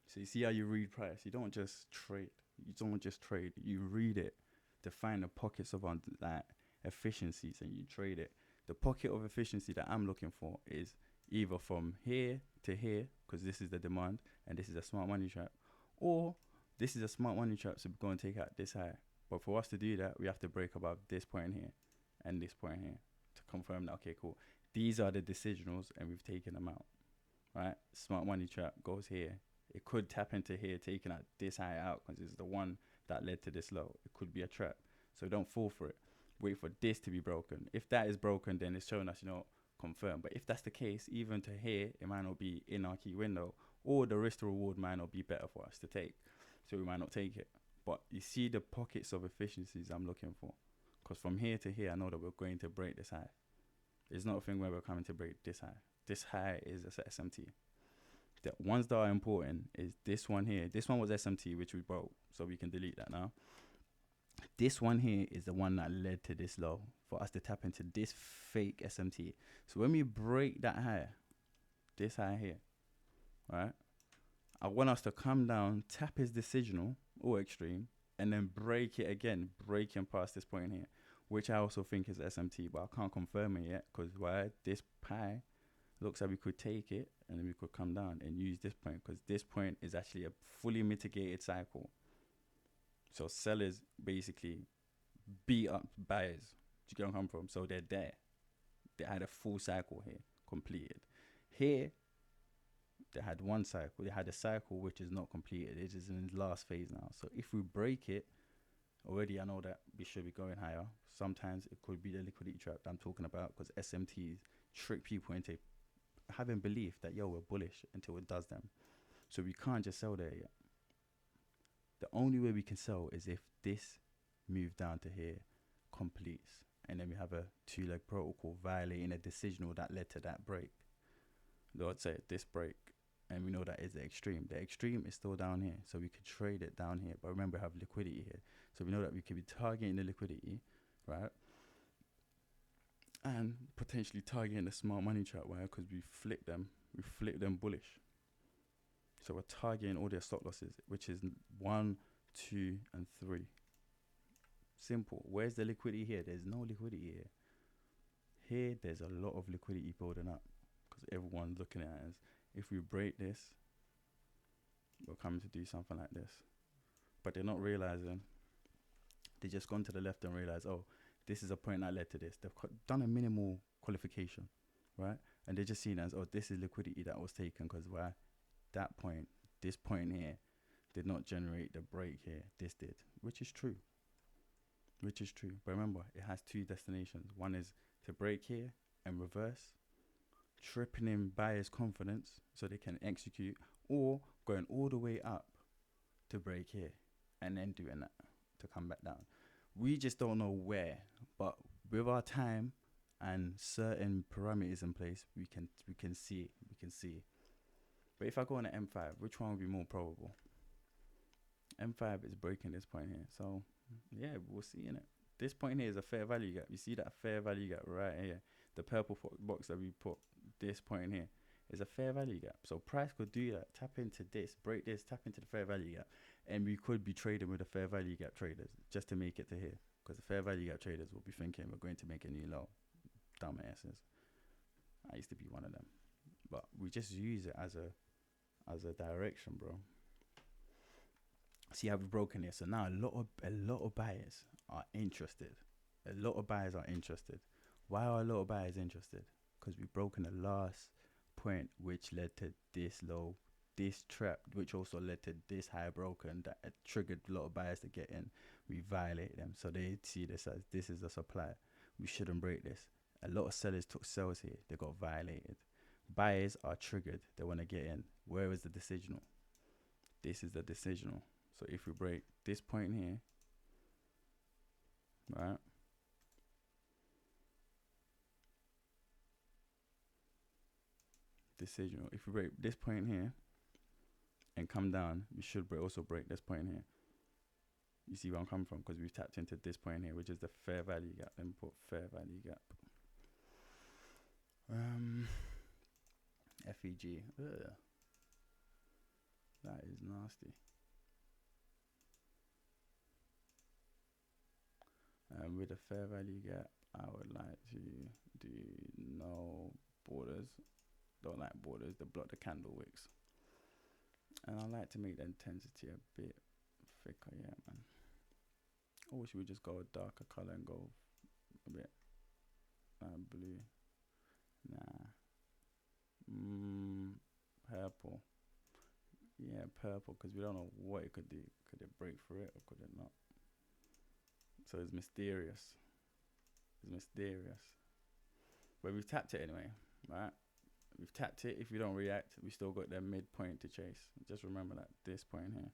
So you see how you read price. You don't just trade. You don't just trade. You read it to find the pockets of like efficiencies and you trade it. The pocket of efficiency that I'm looking for is either from here to here, because this is the demand and this is a smart money trap, or this is a smart money trap, so we're going to take out this high. But for us to do that, we have to break above this point here and this point here to confirm that, okay, cool. These are the decisionals and we've taken them out, right? Smart money trap goes here. It could tap into here, taking out this high out because it's the one that led to this low. It could be a trap. So don't fall for it. Wait for this to be broken. If that is broken, then it's showing us, confirm. But if that's the case, even to here, it might not be in our key window, or the risk to reward might not be better for us to take. So we might not take it. But you see the pockets of efficiencies I'm looking for. Because from here to here, I know that we're going to break this high. It's not a thing where we're coming to break this high. This high is a SMT. The ones that are important is this one here. This one was SMT, which we broke. So we can delete that now. This one here is the one that led to this low for us to tap into this fake SMT. So when we break that high, this high here, right? I want us to come down, tap his decisional or extreme, and then break it again, breaking past this point here, which I also think is SMT, but I can't confirm it yet because why? This pie looks like we could take it and then we could come down and use this point because this point is actually a fully mitigated cycle. So sellers basically beat up buyers. Do you get where I'm coming from? So they're there. They had a full cycle here, completed. Here, they had one cycle. They had a cycle which is not completed. It is in its last phase now. So if we break it, already I know that we should be going higher. Sometimes it could be the liquidity trap that I'm talking about because SMTs trick people into having belief that, we're bullish until it does them. So we can't just sell there yet. The only way we can sell is if this move down to here completes. And then we have a two-leg protocol violating a decisional that led to that break. Let's say this break. And we know that is the extreme. The extreme is still down here. So we could trade it down here. But remember, we have liquidity here. So we know that we could be targeting the liquidity, right? And potentially targeting the smart money trap, right? Because we flip them bullish. So we're targeting all their stop losses, which is 1, 2, and 3. Simple. Where's the liquidity here? There's no liquidity here. Here, there's a lot of liquidity building up because everyone's looking at it as if we break this, we're coming to do something like this. But they're not realizing. They just gone to the left and realize, this is a point that led to this. They've done a minimal qualification, right? And they're just seeing as, this is liquidity that was taken because why? That point, this point here, did not generate the break here. This did, which is true. But remember, it has two destinations. One is to break here and reverse, tripping in buyers' confidence so they can execute, or going all the way up to break here and then doing that to come back down. We just don't know where, but with our time and certain parameters in place, we can see it. But if I go on an M5, which one would be more probable? M5 is breaking this point here. So, yeah, we'll see in it. This point here is a fair value gap. You see that fair value gap right here? The purple box that we put, this point here, is a fair value gap. So price could do that. Tap into this, break this, tap into the fair value gap. And we could be trading with the fair value gap traders just to make it to here. Because the fair value gap traders will be thinking we're going to make a new low. Dumbasses. I used to be one of them. But we just use it as a direction, bro. See how we've broken it. So now a lot of buyers are interested. A lot of buyers are interested. Why are a lot of buyers interested? Because we've broken the last point, which led to this low, this trap, which also led to this high broken that triggered a lot of buyers to get in. We violated them, so they see this as this is the supply. We shouldn't break this. A lot of sellers took sells here. They got violated. Buyers are triggered. They want to get in. Where is the decisional? This is the decisional. So if we break this point here, right? Decisional. If we break this point here and come down, we should also break this point here. You see where I'm coming from? Because we've tapped into this point here, which is the fair value gap. Then put fair value gap. FEG. Ugh. That is nasty. With a fair value gap, I would like to do no borders. Don't like borders. They block the candle wicks. And I like to make the intensity a bit thicker. Yeah, man. Or should we just go a darker color and go a bit blue? Nah. Purple. Yeah, purple, because we don't know what it could do. Could it break through it or could it not? So it's mysterious. It's mysterious. But we've tapped it anyway, right? We've tapped it. If we don't react, we still got their midpoint to chase. Just remember that, this point here.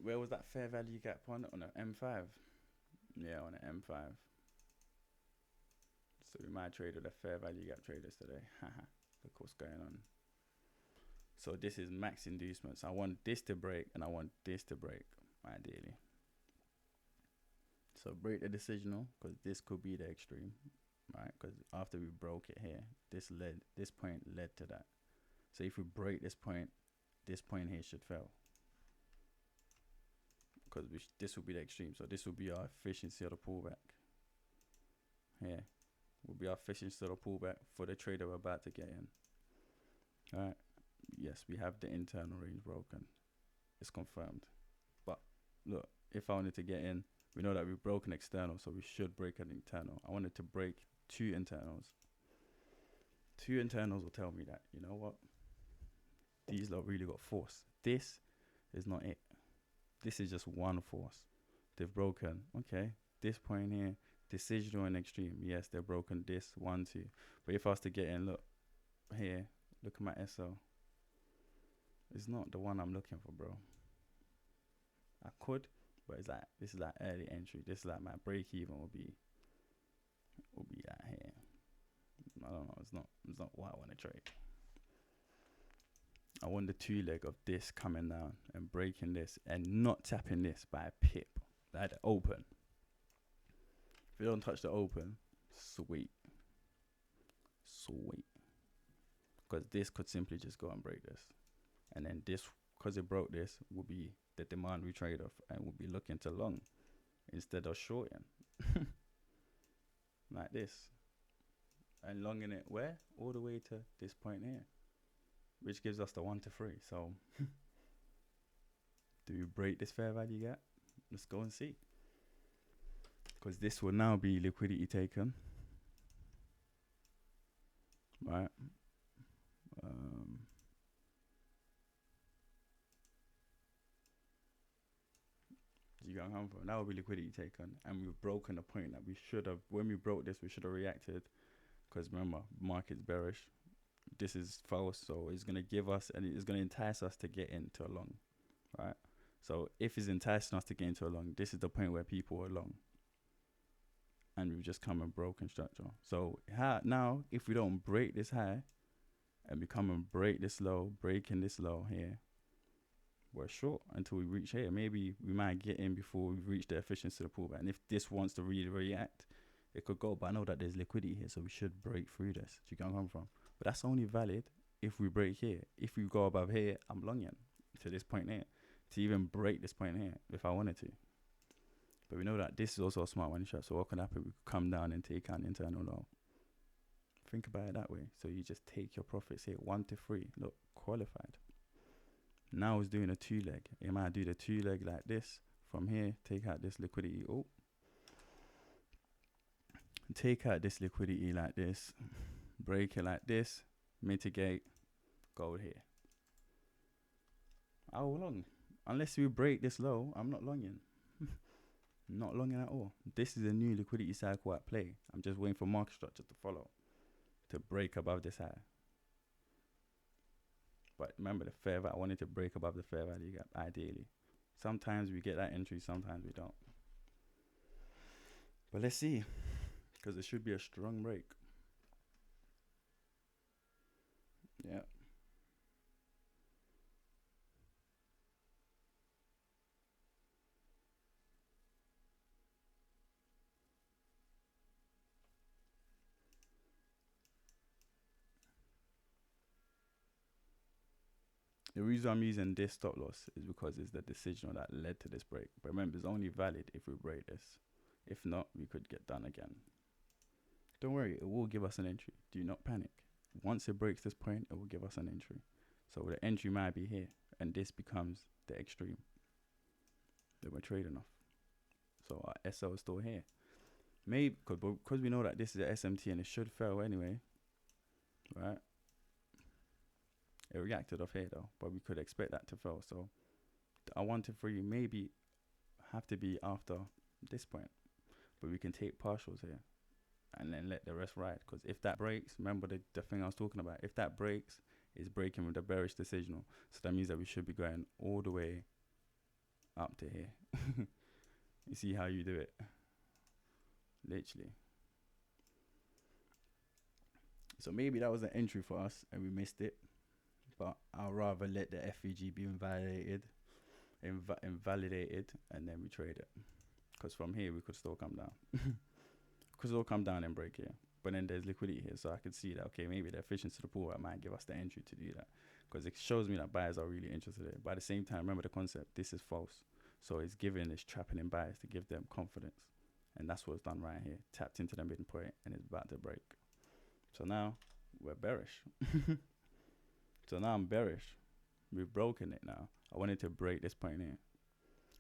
Where was that fair value gap on an M5? Yeah, on an M5. So we might trade with the fair value gap traders today. Look what's going on. So this is max inducements. I want this to break and I want this to break, ideally. So break the decisional, because this could be the extreme, right? Because after we broke it here, this point led to that. So if we break this point here should fail, because this will be the extreme. So this will be our efficiency of the pullback. Here will be our efficiency of the pullback for the trader we're about to get in. All right. Yes, we have the internal range broken. It's confirmed. But look, if I wanted to get in, we know that we've broken external, so we should break an internal. I wanted to break 2 internals. 2 internals will tell me that, you know what? These lot really got force. This is not it. This is just one force. They've broken, okay, this point here, decisional and extreme. Yes, they've broken this, 1, 2. But if I was to get in, look, here, look at my SL. It's not the one I'm looking for, bro. I could, but it's like, this is like early entry. This is like my break even will be like here. I don't know. It's not what I want to trade. I want the 2 leg of this coming down and breaking this and not tapping this by a pip, like the open. If you don't touch the open, sweet. Because this could simply just go and break this. And then this, because it broke this, will be the demand we trade off and we'll be looking to long instead of shorting. Like this. And longing it where? All the way to this point here, which gives us the 1 to 3. So do we break this fair value gap? Let's go and see. Because this will now be liquidity taken. Right. You got come from. That will be liquidity taken, and we've broken the point that we should have. When we broke this, we should have reacted. Because remember, market's bearish. This is false, so it's gonna give us and it's gonna entice us to get into a long, right? So if it's enticing us to get into a long, this is the point where people are long, and we've just come and broken structure. So now, if we don't break this high, and we come and break this low, breaking this low here, we're short until we reach here. Maybe we might get in before we reach the efficiency of the pullback. And if this wants to really react, it could go. But I know that there's liquidity here, so we should break through this. Do you get where I'm coming from? But that's only valid if we break here. If we go above here, I'm longing to this point here, to even break this point here if I wanted to. But we know that this is also a smart money trap. So what can happen? We could come down and take out an internal low. Think about it that way. So you just take your profits here, 1 to 3. Look, qualified. Now it's doing a 2-leg. It might do the 2-leg like this. From here, take out this liquidity. Oh. Take out this liquidity like this. Break it like this. Mitigate. Go here. How long? Unless we break this low, I'm not longing. Not longing at all. This is a new liquidity cycle at play. I'm just waiting for market structure to follow, to break above this high. But remember the fair value. I wanted to break above the fair value gap, ideally. Sometimes we get that entry, sometimes we don't. But let's see, because it should be a strong break. Yeah. The reason I'm using this stop loss is because it's the decision that led to this break. But remember, it's only valid if we break this. If not, we could get done again. Don't worry, it will give us an entry. Do not panic. Once it breaks this point, it will give us an entry. So the entry might be here, and this becomes the extreme that we're trading off. So our SL is still here. Maybe because we know that this is a SMT and it should fail anyway, right? It reacted off here though, but we could expect that to fail. So our 1 to 3 maybe have to be after this point, but we can take partials here and then let the rest ride. Because if that breaks, remember the thing I was talking about, if that breaks, it's breaking with the bearish decisional. So that means that we should be going all the way up to here. You see how you do it? Literally. So maybe that was an entry for us and we missed it. But I'll rather let the FVG be invalidated, and then we trade it. Because from here, we could still come down. Could still come down and break here. But then there's liquidity here, so I could see that, okay, maybe the efficiency of the pullback might give us the entry to do that. Because it shows me that buyers are really interested in it. But at the same time, remember the concept, this is false. So it's trapping in buyers to give them confidence. And that's what's done right here. Tapped into the midpoint and it's about to break. So now, we're bearish. So now I'm bearish. We've broken it now. I wanted to break this point here.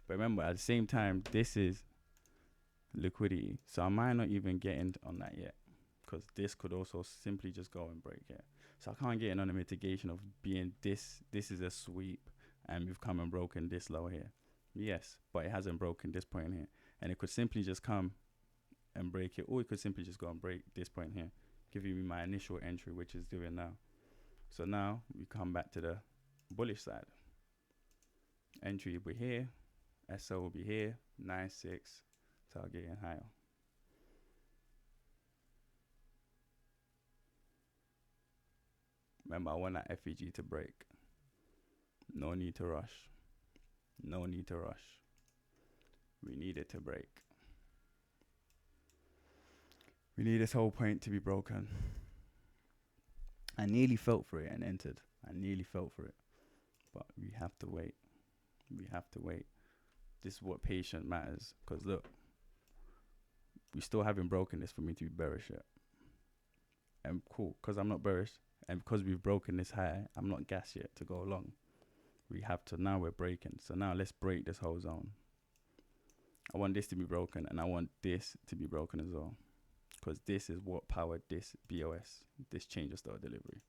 But remember, at the same time, this is liquidity. So I might not even get in on that yet. Because this could also simply just go and break here. So I can't get in on the mitigation of being this is a sweep and we've come and broken this low here. Yes, but it hasn't broken this point here. And it could simply just come and break it. Or it could simply just go and break this point here. Giving me my initial entry, which is doing now. So now we come back to the bullish side. Entry will be here. SL will be here. 9.6. Targeting higher. Remember, I want that FEG to break. No need to rush. No need to rush. We need it to break. We need this whole point to be broken. I nearly felt for it and entered. I nearly felt for it. But we have to wait. We have to wait. This is what patience matters. Because look, we still haven't broken this for me to be bearish yet. And cool, because I'm not bearish, and because we've broken this high, I'm not gas yet to go along. We have to, now we're breaking. So now let's break this whole zone. I want this to be broken, and I want this to be broken as well. Because this is what powered this BOS, this change of style delivery.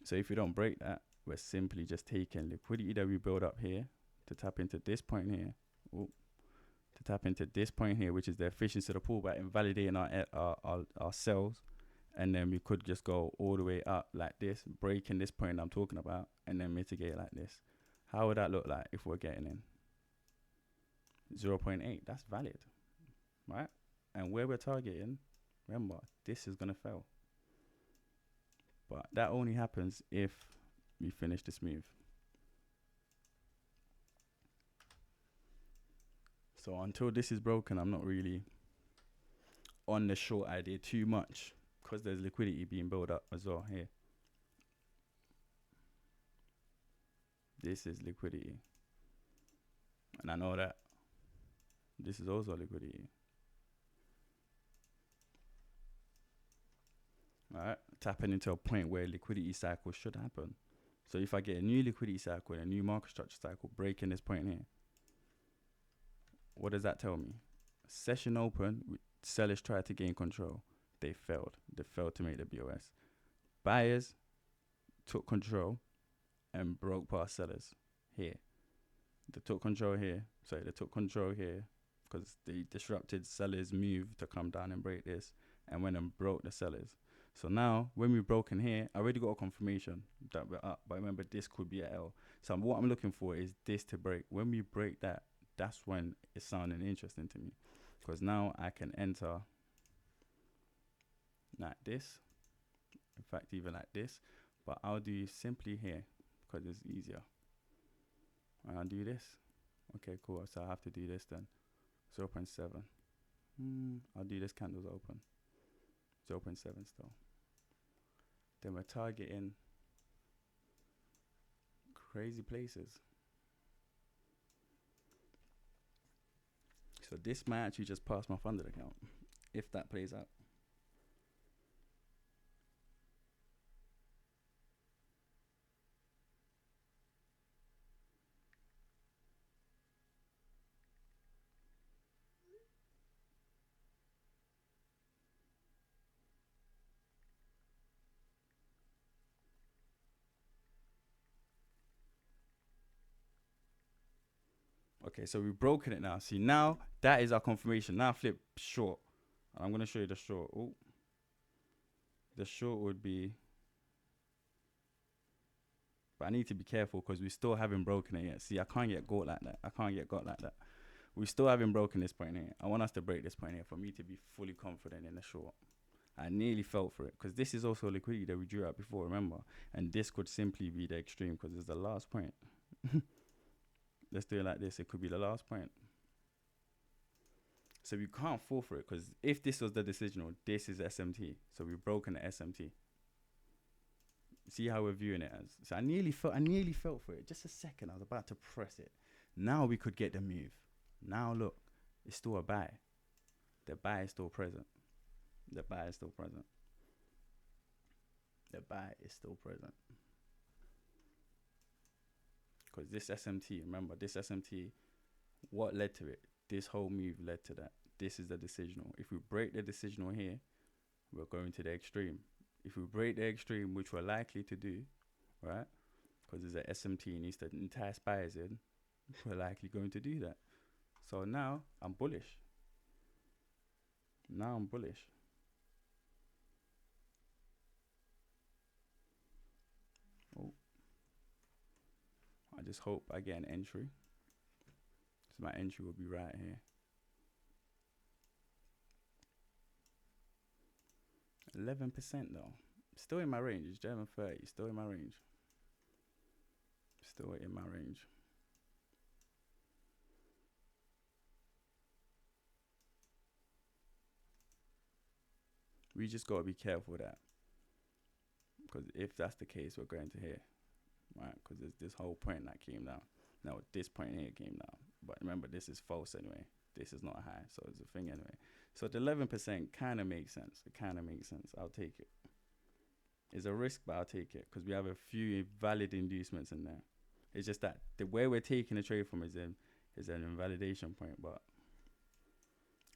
So if we don't break that, we're simply just taking liquidity that we build up here to tap into this point here. Ooh, to tap into this point here, which is the efficiency of the pullback, and validating our cells. And then we could just go all the way up like this, breaking this point I'm talking about, and then mitigate like this. How would that look like if we're getting in? 0.8, that's valid, right? And where we're targeting, remember, this is going to fail. But that only happens if we finish this move. So until this is broken, I'm not really on the short idea too much, because there's liquidity being built up as well here. This is liquidity, and I know that this is also liquidity. All right, tapping into a point where liquidity cycle should happen. So if I get a new liquidity cycle and a new market structure cycle breaking this point here, what does that tell me? Session open, sellers tried to gain control. They failed. They failed to make the POS. Buyers took control and broke past sellers here. They took control here. Sorry, they took control here because they disrupted sellers' move to come down and break this, and went and broke the sellers. So now, when we've broken here, I already got a confirmation that we're up. But remember, this could be an L. So what I'm looking for is this to break. When we break that, that's when it's sounding interesting to me. Because now I can enter like this. In fact, even like this. But I'll do simply here because it's easier. And I'll do this. Okay, cool. So I have to do this then. 0.7. I'll do this candles open. 0.7 still. Then we're targeting crazy places. So this might actually just pass my funded account if that plays out. Okay, so we've broken it now. See, now that is our confirmation. Now flip short. And I'm going to show you the short. Oh, the short would be, but I need to be careful because we still haven't broken it yet. See, I can't get got like that. I can't get got like that. We still haven't broken this point here. I want us to break this point here for me to be fully confident in the short. I nearly felt for it because this is also liquidity that we drew out before, remember? And this could simply be the extreme because it's the last point. Let's do it like this. It could be the last point. So we can't fall for it because if this was the decisional, this is SMT. So we've broken the SMT. See how we're viewing it as. So I nearly felt for it. Just a second. I was about to press it. Now we could get the move. Now look, it's still a buy. The buy is still present. The buy is still present. The buy is still present. Because this SMT, remember, this SMT, what led to it? This whole move led to that. This is the decisional. If we break the decisional here, we're going to the extreme. If we break the extreme, which we're likely to do, right? Because there's an SMT needs to entice buyers in, we're likely going to do that. So now I'm bullish. Now I'm bullish. Oh. I just hope I get an entry. So my entry will be right here. 11% though. Still in my range. It's 11.30. Still in my range. Still in my range. We just gotta be careful with that. Because if that's the case, we're going to here. Right? Because there's this whole point that came down. Now this point here came down. But remember, this is false anyway. This is not high. So it's a thing anyway. So the 11% kind of makes sense. It kind of makes sense. I'll take it. It's a risk, but I'll take it. Because we have a few valid inducements in there. It's just that the way we're taking the trade from is an invalidation point. But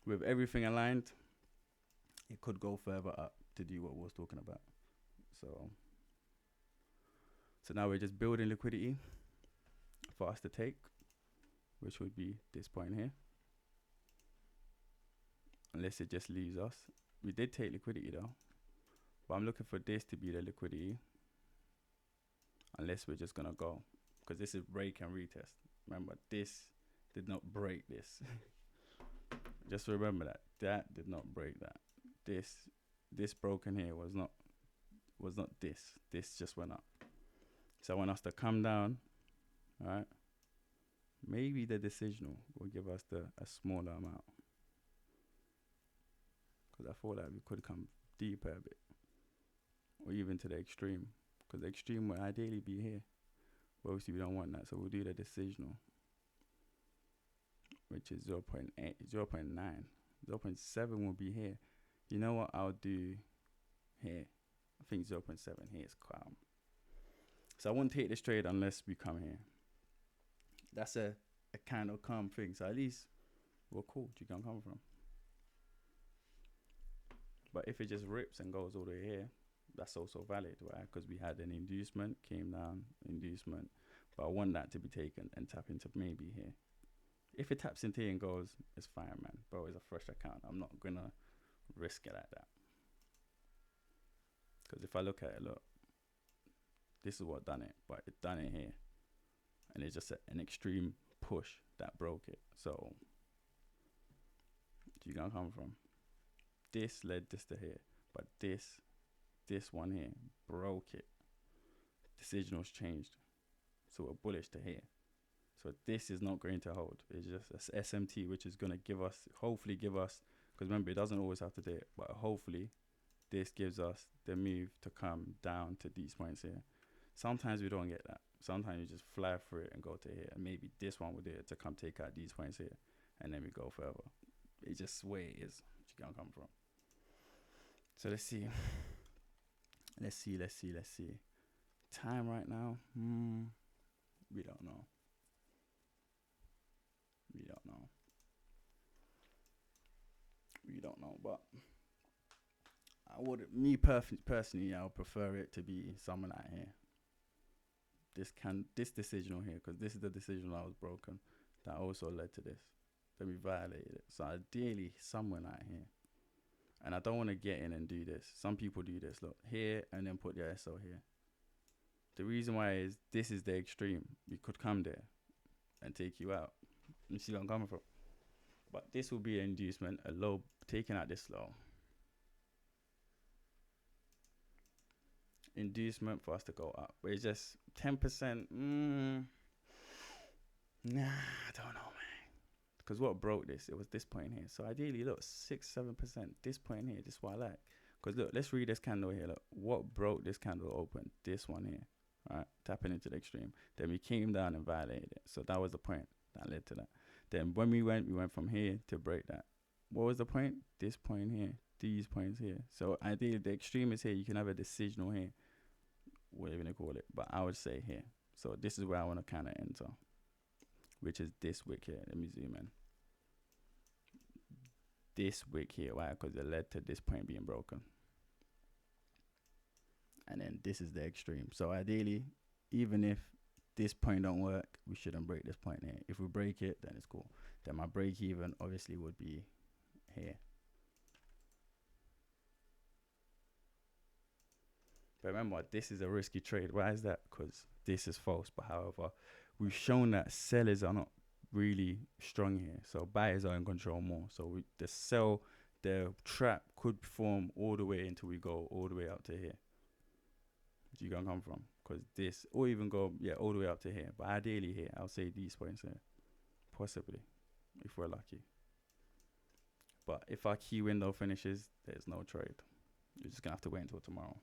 with everything aligned, it could go further up to do what we was talking about. So now we're just building liquidity for us to take, which would be this point here. Unless it just leaves us. We did take liquidity though. But I'm looking for this to be the liquidity. Unless we're just going to go. Because this is break and retest. Remember, this did not break this. Just remember that. That did not break that. This broken here was not was not this. This just went up. So I want us to come down, all right? Maybe the decisional will give us a smaller amount. Because I feel like we could come deeper a bit. Or even to the extreme. Because the extreme would ideally be here. But obviously we don't want that. So we'll do the decisional. Which is 0.8, 0.9. 0.7 will be here. You know what I'll do here? I think 0.7 here is calm. So I won't take this trade unless we come here. That's a kind of calm thing. So at least we're cool. You can come from. But if it just rips and goes all the way here, that's also valid, right? Because we had an inducement, came down, inducement. But I want that to be taken and tap into maybe here. If it taps into here and goes, it's fine, man. Bro, it's a fresh account. I'm not going to risk it like that. Because if I look at it, look, this is what done it. But it done it here. And it's just an extreme push that broke it. So, you gonna come from? This led this to here. But this one here broke it. Decisionals changed. So we're bullish to here. So this is not going to hold. It's just a SMT, which is going to give us, hopefully give us, because remember, it doesn't always have to do it, but hopefully this gives us the move to come down to these points here. Sometimes we don't get that. Sometimes you just fly through it and go to here. And maybe this one will do it to come take out these points here. And then we go further. It's just where it is. You can't come from. So let's see. Let's see. Time right now. We don't know. We don't know, but I would, personally, I would prefer it to be something like here. This decisional here, because this is the decision that was broken, that also led to this. Then we violated it. So ideally, somewhere like here. And I don't want to get in and do this. Some people do this, look, here, and then put the SO here. The reason why is this is the extreme. We could come there and take you out. You see where I'm coming from? But this will be an inducement, a low, taking out this low. Inducement for us to go up. But it's just 10%. Nah, I don't know, man. Because what broke this? It was this point here. So ideally, look, 6-7%. This point here, this is what I like. Because look, let's read this candle here. Look, what broke this candle open? This one here. All right, tapping into the extreme. Then we came down and violated it. So that was the point that led to that. Then when we went from here to break that. What was the point? This point here. These points here. So ideally, the extreme is here. You can have a decisional here. Whatever they call it. But I would say here. So this is where I want to kind of enter. Which is this wick here. Let me zoom in. This wick here. Why? Because it led to this point being broken. And then this is the extreme. So ideally, even if this point don't work, we shouldn't break this point here. If we break it, then it's cool. Then my break even obviously would be here. But remember, this is a risky trade. Why is that? Because this is false. But however, we've shown that sellers are not really strong here. So buyers are in control more. So the trap could form all the way until we go all the way up to here. You gonna come from? Because this, or even go, all the way up to here. But ideally here, I'll say these points here. Possibly, if we're lucky. But if our key window finishes, there's no trade. You're just gonna have to wait until tomorrow.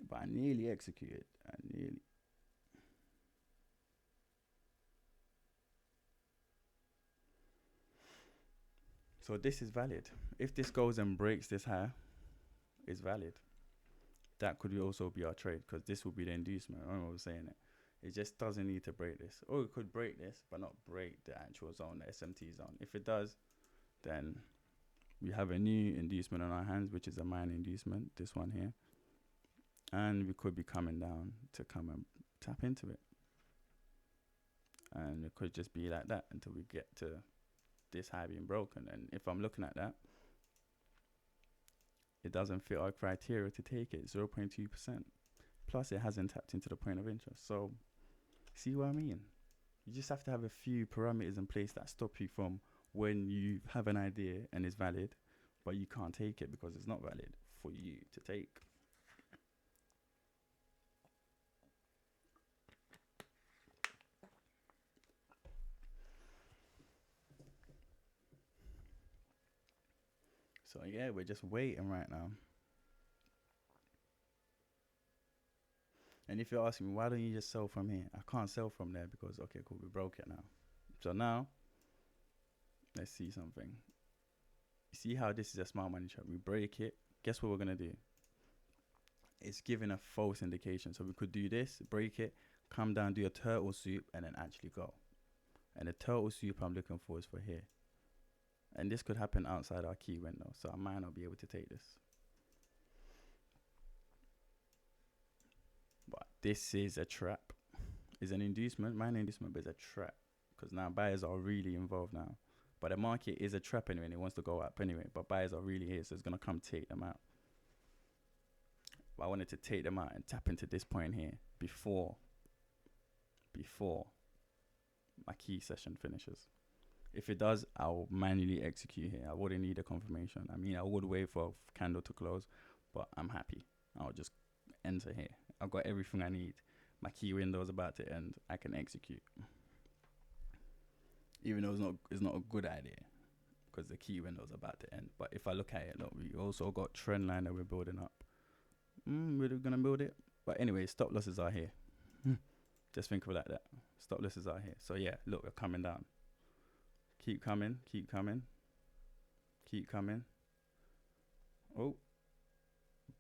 But I nearly executed. So this is valid. If this goes and breaks this high, it's valid. That could also be our trade, because this will be the inducement. I remember I was saying it. It just doesn't need to break this. Or it could break this, but not break the actual zone, the SMT zone. If it does, then we have a new inducement on our hands, which is a minor inducement, this one here. And we could be coming down to come and tap into it. And it could just be like that until we get to this high being broken. And if I'm looking at that, it doesn't fit our criteria to take it, 0.2%. Plus, it hasn't tapped into the point of interest. So, see what I mean? You just have to have a few parameters in place that stop you from, when you have an idea and it's valid, but you can't take it because it's not valid for you to take. So yeah, we're just waiting right now. And if you're asking me, why don't you just sell from here? I can't sell from there because, okay, cool, we broke it now. So now, let's see something. You see how this is a smart money trap? We break it. Guess what we're going to do? It's giving a false indication. So we could do this, break it, come down, do a turtle soup, and then actually go. And the turtle soup I'm looking for is for here. And this could happen outside our key window. So I might not be able to take this. But this is a trap. It's an inducement, minor inducement, but it's a trap. Because now buyers are really involved now. But the market is a trap anyway, and it wants to go up anyway. But buyers are really here, so it's going to come take them out. But I wanted to take them out and tap into this point here before my key session finishes. If it does, I'll manually execute here. I wouldn't need a confirmation. I mean, I would wait for a candle to close, but I'm happy. I'll just enter here. I've got everything I need. My key window is about to end. I can execute. Even though it's not a good idea because the key window is about to end. But if I look at it, look, we also got trend line that we're building up. We're going to build it. But anyway, stop losses are here. Just think of it like that. Stop losses are here. So yeah, look, we're coming down. Keep coming, keep coming, keep coming. Oh,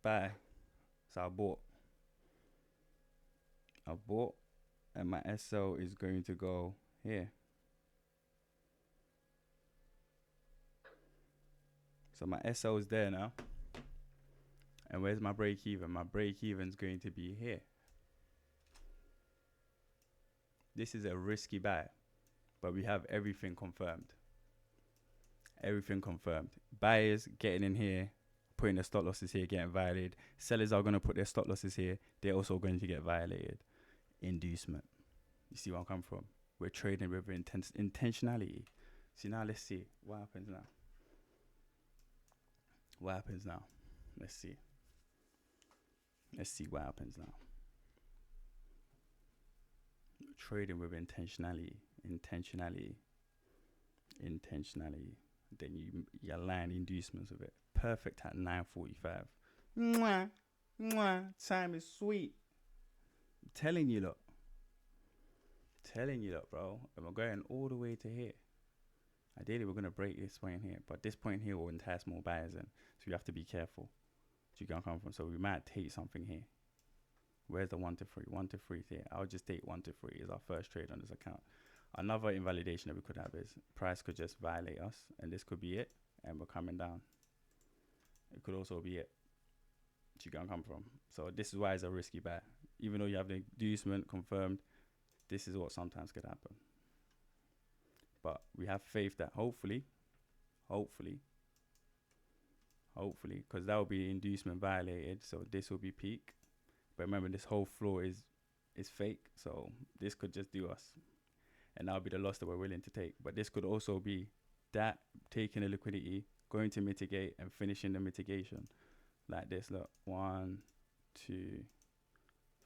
buy. So I bought, and my SL is going to go here. So my SL is there now. And where's my break even? My break even is going to be here. This is a risky buy, but we have everything confirmed. Everything confirmed. Buyers getting in here, putting their stop losses here, getting violated. Sellers are going to put their stop losses here. They're also going to get violated. Inducement. You see where I'm coming from? We're trading with intentionality. See, now let's see what happens now. What happens now? Let's see. Let's see what happens now. Trading with intentionality. Then you align inducements with it. Perfect at 9:45. Mwah. Time is sweet. I'm telling you, look, bro. And we're going all the way to here. Ideally, we're going to break this point here. But this point here will entice more buyers in. So you have to be careful. So you can come from. So we might take something here. Where's the 1 to 3? 1 to 3 here. I'll just take 1 to 3 as our first trade on this account. Another invalidation that we could have is price could just violate us. And this could be it. And we're coming down. It could also be it. So you can come from. So this is why it's a risky buy. Even though you have the inducement confirmed, this is what sometimes could happen. But we have faith that hopefully, because that will be inducement violated. So this will be peak. But remember, this whole floor is fake. So this could just do us. And that'll be the loss that we're willing to take. But this could also be that taking the liquidity, going to mitigate and finishing the mitigation. Like this, look. 1, 2,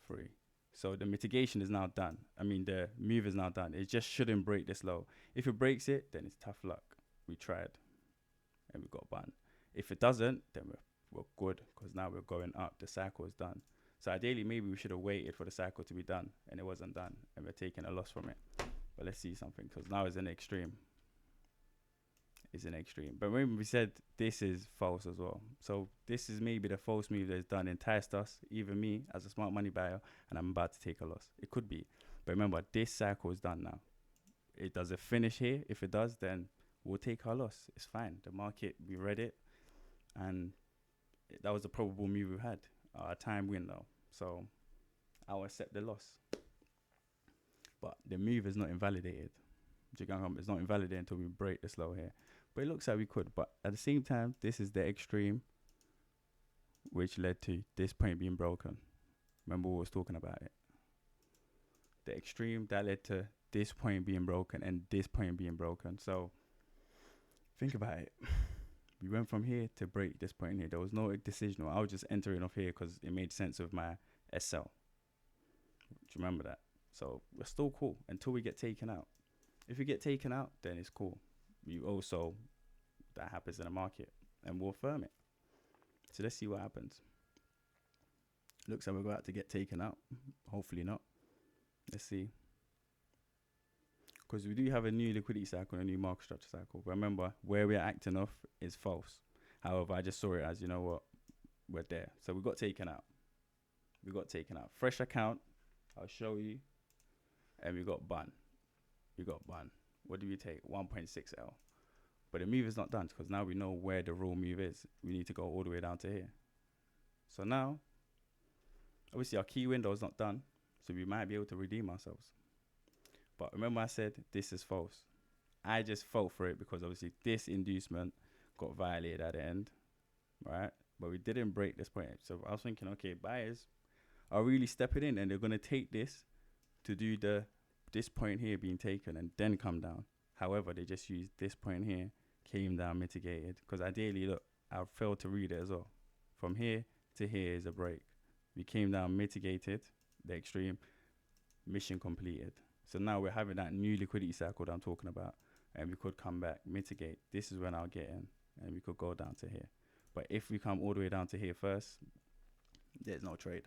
3. So the mitigation is now done. I mean, the move is now done. It just shouldn't break this low. If it breaks it, then it's tough luck. We tried. And we got banned. If it doesn't, then we're good. Because now we're going up. The cycle is done. So ideally, maybe we should have waited for the cycle to be done. And it wasn't done. And we're taking a loss from it. But let's see something. Because now it's an extreme. But remember, we said this is false as well. So this is maybe the false move that's done, enticed us, even me as a smart money buyer, and I'm about to take a loss. It could be. But remember, this cycle is done now. It doesn't finish here. If it does, then we'll take our loss. It's fine. The market, we read it, and that was the probable move we had. Our time window. So I'll accept the loss. But the move is not invalidated. It's not invalidated until we break this low here. But it looks like we could. But at the same time, this is the extreme, which led to this point being broken. Remember we was talking about it. The extreme that led to this point being broken and this point being broken. So think about it. We went from here to break this point here. There was no decision. I was just entering off here because it made sense with my SL. Do you remember that? So we're still cool until we get taken out. If we get taken out, then it's cool. We also, that happens in the market, and we'll firm it. So let's see what happens. Looks like we're about to get taken out. Hopefully not. Let's see. Because we do have a new liquidity cycle and a new market structure cycle. But remember, where we're acting off is false. However, I just saw it as, you know what, we're there. So we got taken out. We got taken out. Fresh account, I'll show you. And we got bun. We got bun. What do we take? 1.6L. But the move is not done because now we know where the real move is. We need to go all the way down to here. So now, obviously our key window is not done. So we might be able to redeem ourselves. But remember I said this is false. I just fell for it because obviously this inducement got violated at the end, right? But we didn't break this point. So I was thinking, okay, buyers are really stepping in and they're going to take this to do this point here being taken and then come down. However, they just used this point here, came down, mitigated. Because ideally, look, I failed to read it as well. From here to here is a break. We came down, mitigated the extreme, mission completed. So now we're having that new liquidity cycle that I'm talking about, and we could come back, mitigate. This is when I'll get in, and we could go down to here. But if we come all the way down to here first, there's no trade.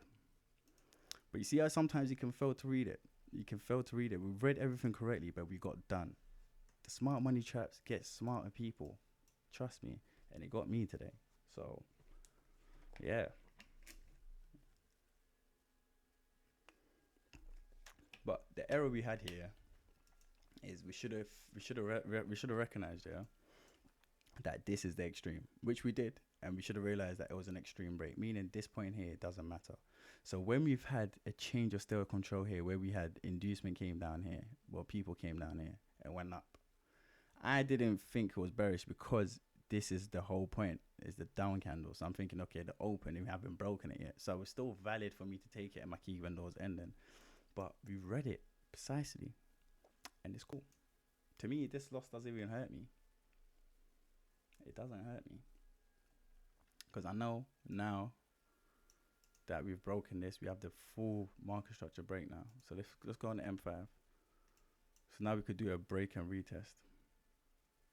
But you see how sometimes you can fail to read it. You can fail to read it. We've read everything correctly, but we got done. The smart money traps get smarter people. Trust me. And it got me today. So, yeah. But the error we had here is we should have recognized that this is the extreme, which we did, and we should have realized that it was an extreme break, meaning this point here it doesn't matter. So when we've had a change of state of control here, where we had inducement came down here, well, people came down here and went up. I didn't think it was bearish because this is the whole point, is the down candle. So I'm thinking, okay, the open, and we haven't broken it yet. So it's still valid for me to take it and my key window is ending. But we read it precisely, and it's cool. To me, this loss doesn't even hurt me. It doesn't hurt me. Because I know now that we've broken this, we have the full market structure break now. So let's go on the M5. So now we could do a break and retest.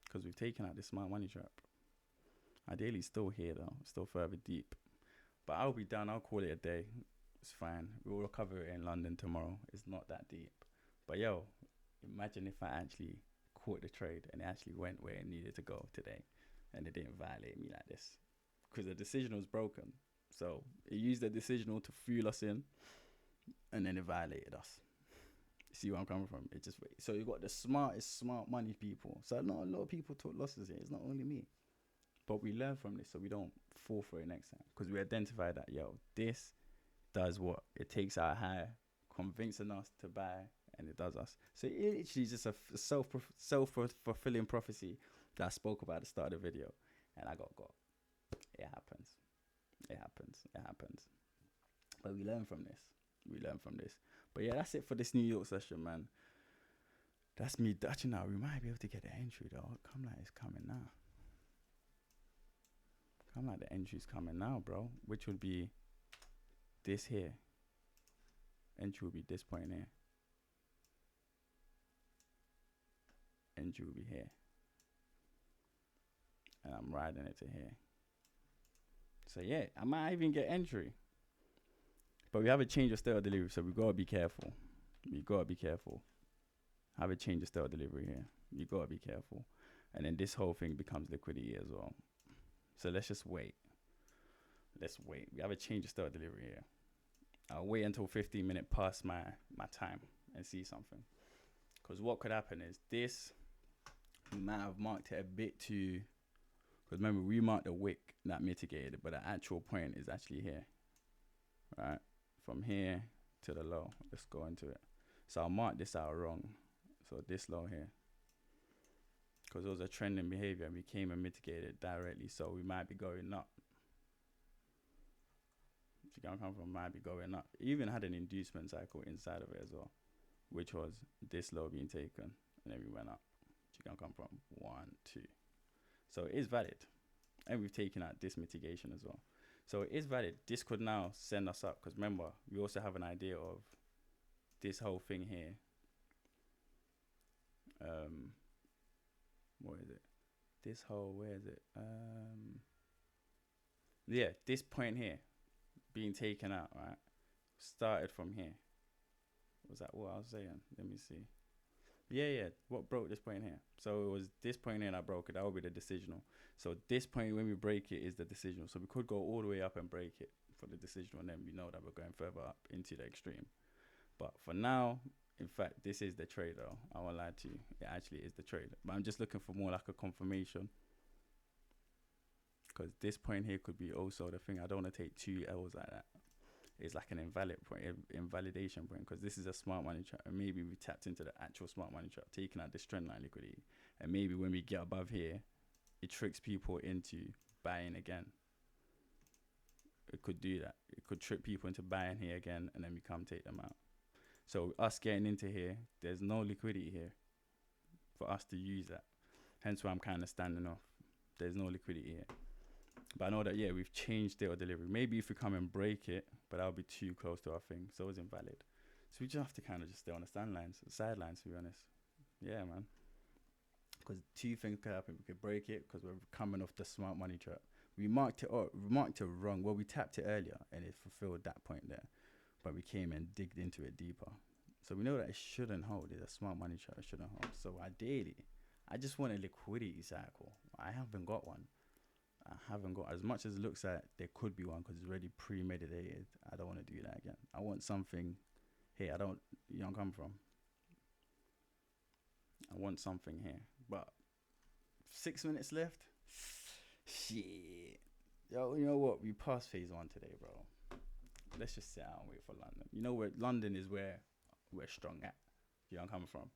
Because we've taken out this smart money trap. Ideally, still here though, still further deep. But I'll be done, I'll call it a day. It's fine. We'll recover it in London tomorrow. It's not that deep. But yo, imagine if I actually caught the trade and it actually went where it needed to go today. And it didn't violate me like this. Because the decision was broken. So it used the decisional to fuel us in. And then it violated us. See where I'm coming from? It just, so you got the smartest smart money people. So not a lot of people took losses here. It's not only me. But we learn from this so we don't fall for it next time. Because we identify that, yo, this does what? It takes our high, convincing us to buy, and it does us. So it literally just a self-fulfilling prophecy that I spoke about at the start of the video. And I got. It happens. It happens. But we learn from this. But yeah, that's it for this New York session, man. That's me dutching out. We might be able to get the entry, though. Come like it's coming now. Come like the entry's coming now, bro. Which would be this here. Entry will be this point here. Entry will be here. And I'm riding it to here. So yeah, I might even get entry. But we have a change of state of delivery, so we gotta be careful. Have a change of state of delivery here. You gotta be careful. And then this whole thing becomes liquidity as well. So let's just wait. We have a change of state of delivery here. I'll wait until 15 minutes past my time and see something. Because what could happen is this, we might have marked it a bit too, because remember we marked the wick that mitigated, but the actual point is actually here. Right? From here to the low. Let's go into it. So I'll mark this out wrong. So this low here. Because it was a trending behavior and we came and mitigated directly. So we might be going up. If you can come from, might be going up. It even had an inducement cycle inside of it as well, which was this low being taken. And then we went up. You can come from 1, 2. So it is valid. and we've taken out this mitigation as well. So it is valid. This could now send us up, because remember, we also have an idea of this whole thing here. What is it? This whole, where is it? Yeah, this point here being taken out, right? Started from here. Was that what I was saying? Let me see. Yeah. What broke this point here? So it was this point here that broke it. That would be the decisional. So this point, when we break it, is the decisional. So we could go all the way up and break it for the decisional, and then we know that we're going further up into the extreme. But for now, in fact, this is the trade, though. I won't lie to you. It actually is the trade. But I'm just looking for more like a confirmation, because this point here could be also the thing. I don't want to take 2 L's like that. It's like an invalidation point, because this is a smart money trap, and maybe we tapped into the actual smart money trap, taking out this trend line liquidity, and maybe when we get above here, it tricks people into buying again. It could do that. It could trick people into buying here again, and then we come take them out. So us getting into here, there's no liquidity here for us to use that. Hence why I'm kind of standing off. There's no liquidity here. But I know that, yeah, we've changed date of delivery. Maybe if we come and break it, but that would be too close to our thing, so it's invalid. So we just have to kind of just stay on the sidelines, to be honest. Yeah, man. Because 2 things could happen. We could break it because we're coming off the smart money trap. We marked it wrong. Well, we tapped it earlier and it fulfilled that point there, but we came and digged into it deeper. So we know that it shouldn't hold. It's a smart money trap. It shouldn't hold. So ideally, I just want a liquidity cycle. I haven't got one. As much as it looks like there could be one, because it's already premeditated. I don't want to do that again. I want something here. You know where I'm coming from. I want something here. But 6 minutes left. Shit. Yo, you know what? We passed phase 1 today, bro. Let's just sit out and wait for London. You know where London is, where we're strong at. You know where I'm coming from.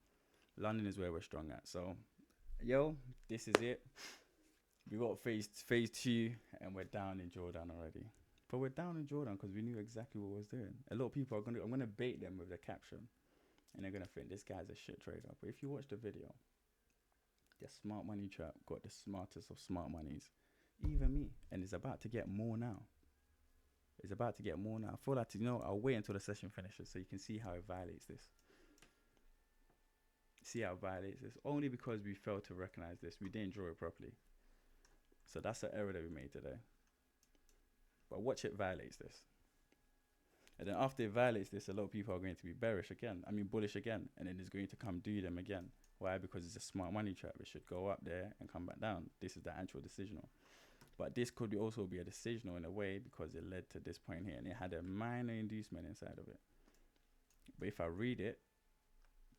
London is where we're strong at. So, yo, this is it. We got phase 2, and we're down in Jordan already. But we're down in Jordan because we knew exactly what we was doing. A lot of people I'm gonna bait them with the caption, and they're gonna think this guy's a shit trader. But if you watch the video, the smart money trap got the smartest of smart monies, even me, and it's about to get more now. I feel like, I'll wait until the session finishes so you can see how it violates this. Only because we failed to recognize this. We didn't draw it properly. So that's the error that we made today. But watch it violates this. And then after it violates this, a lot of people are going to be bullish again, and then it's going to come do them again. Why? Because it's a smart money trap. It should go up there and come back down. This is the actual decisional. But this could also be a decisional in a way, because it led to this point here, and it had a minor inducement inside of it. But if I read it,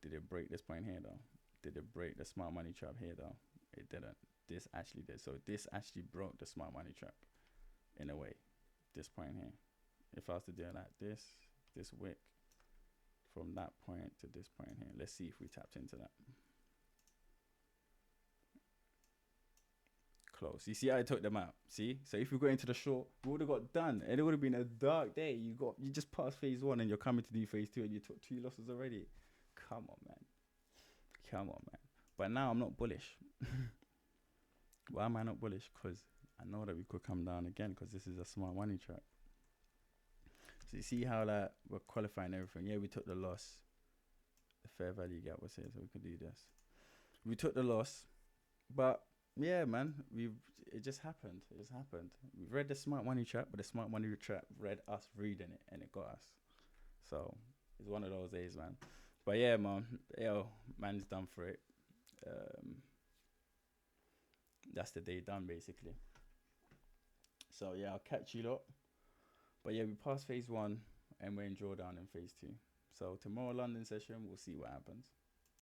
did it break this point here though? Did it break the smart money trap here though? It didn't. This actually did. So this actually broke the smart money trap in a way. This point here. If I was to do it like this wick from that point to this point here. Let's see if we tapped into that. Close. You see how I took them out? See? So if we got into the short, we would have got done. And it would have been a dark day. You just passed phase 1 and you're coming to do phase 2 and you took 2 losses already. Come on, man. But now I'm not bullish. Why am I not bullish? Because I know that we could come down again, because this is a smart money trap. So you see how we're qualifying everything. Yeah, we took the loss. The fair value gap was here, so we could do this. We took the loss, but yeah, man, it just happened. We've read the smart money trap, but the smart money trap read us reading it, and it got us. So it's one of those days, man. But yeah, man, man's done for it. That's the day done, basically. So yeah, I'll catch you lot. But yeah, we passed phase 1 and we're in drawdown in phase 2. So tomorrow London session, we'll see what happens.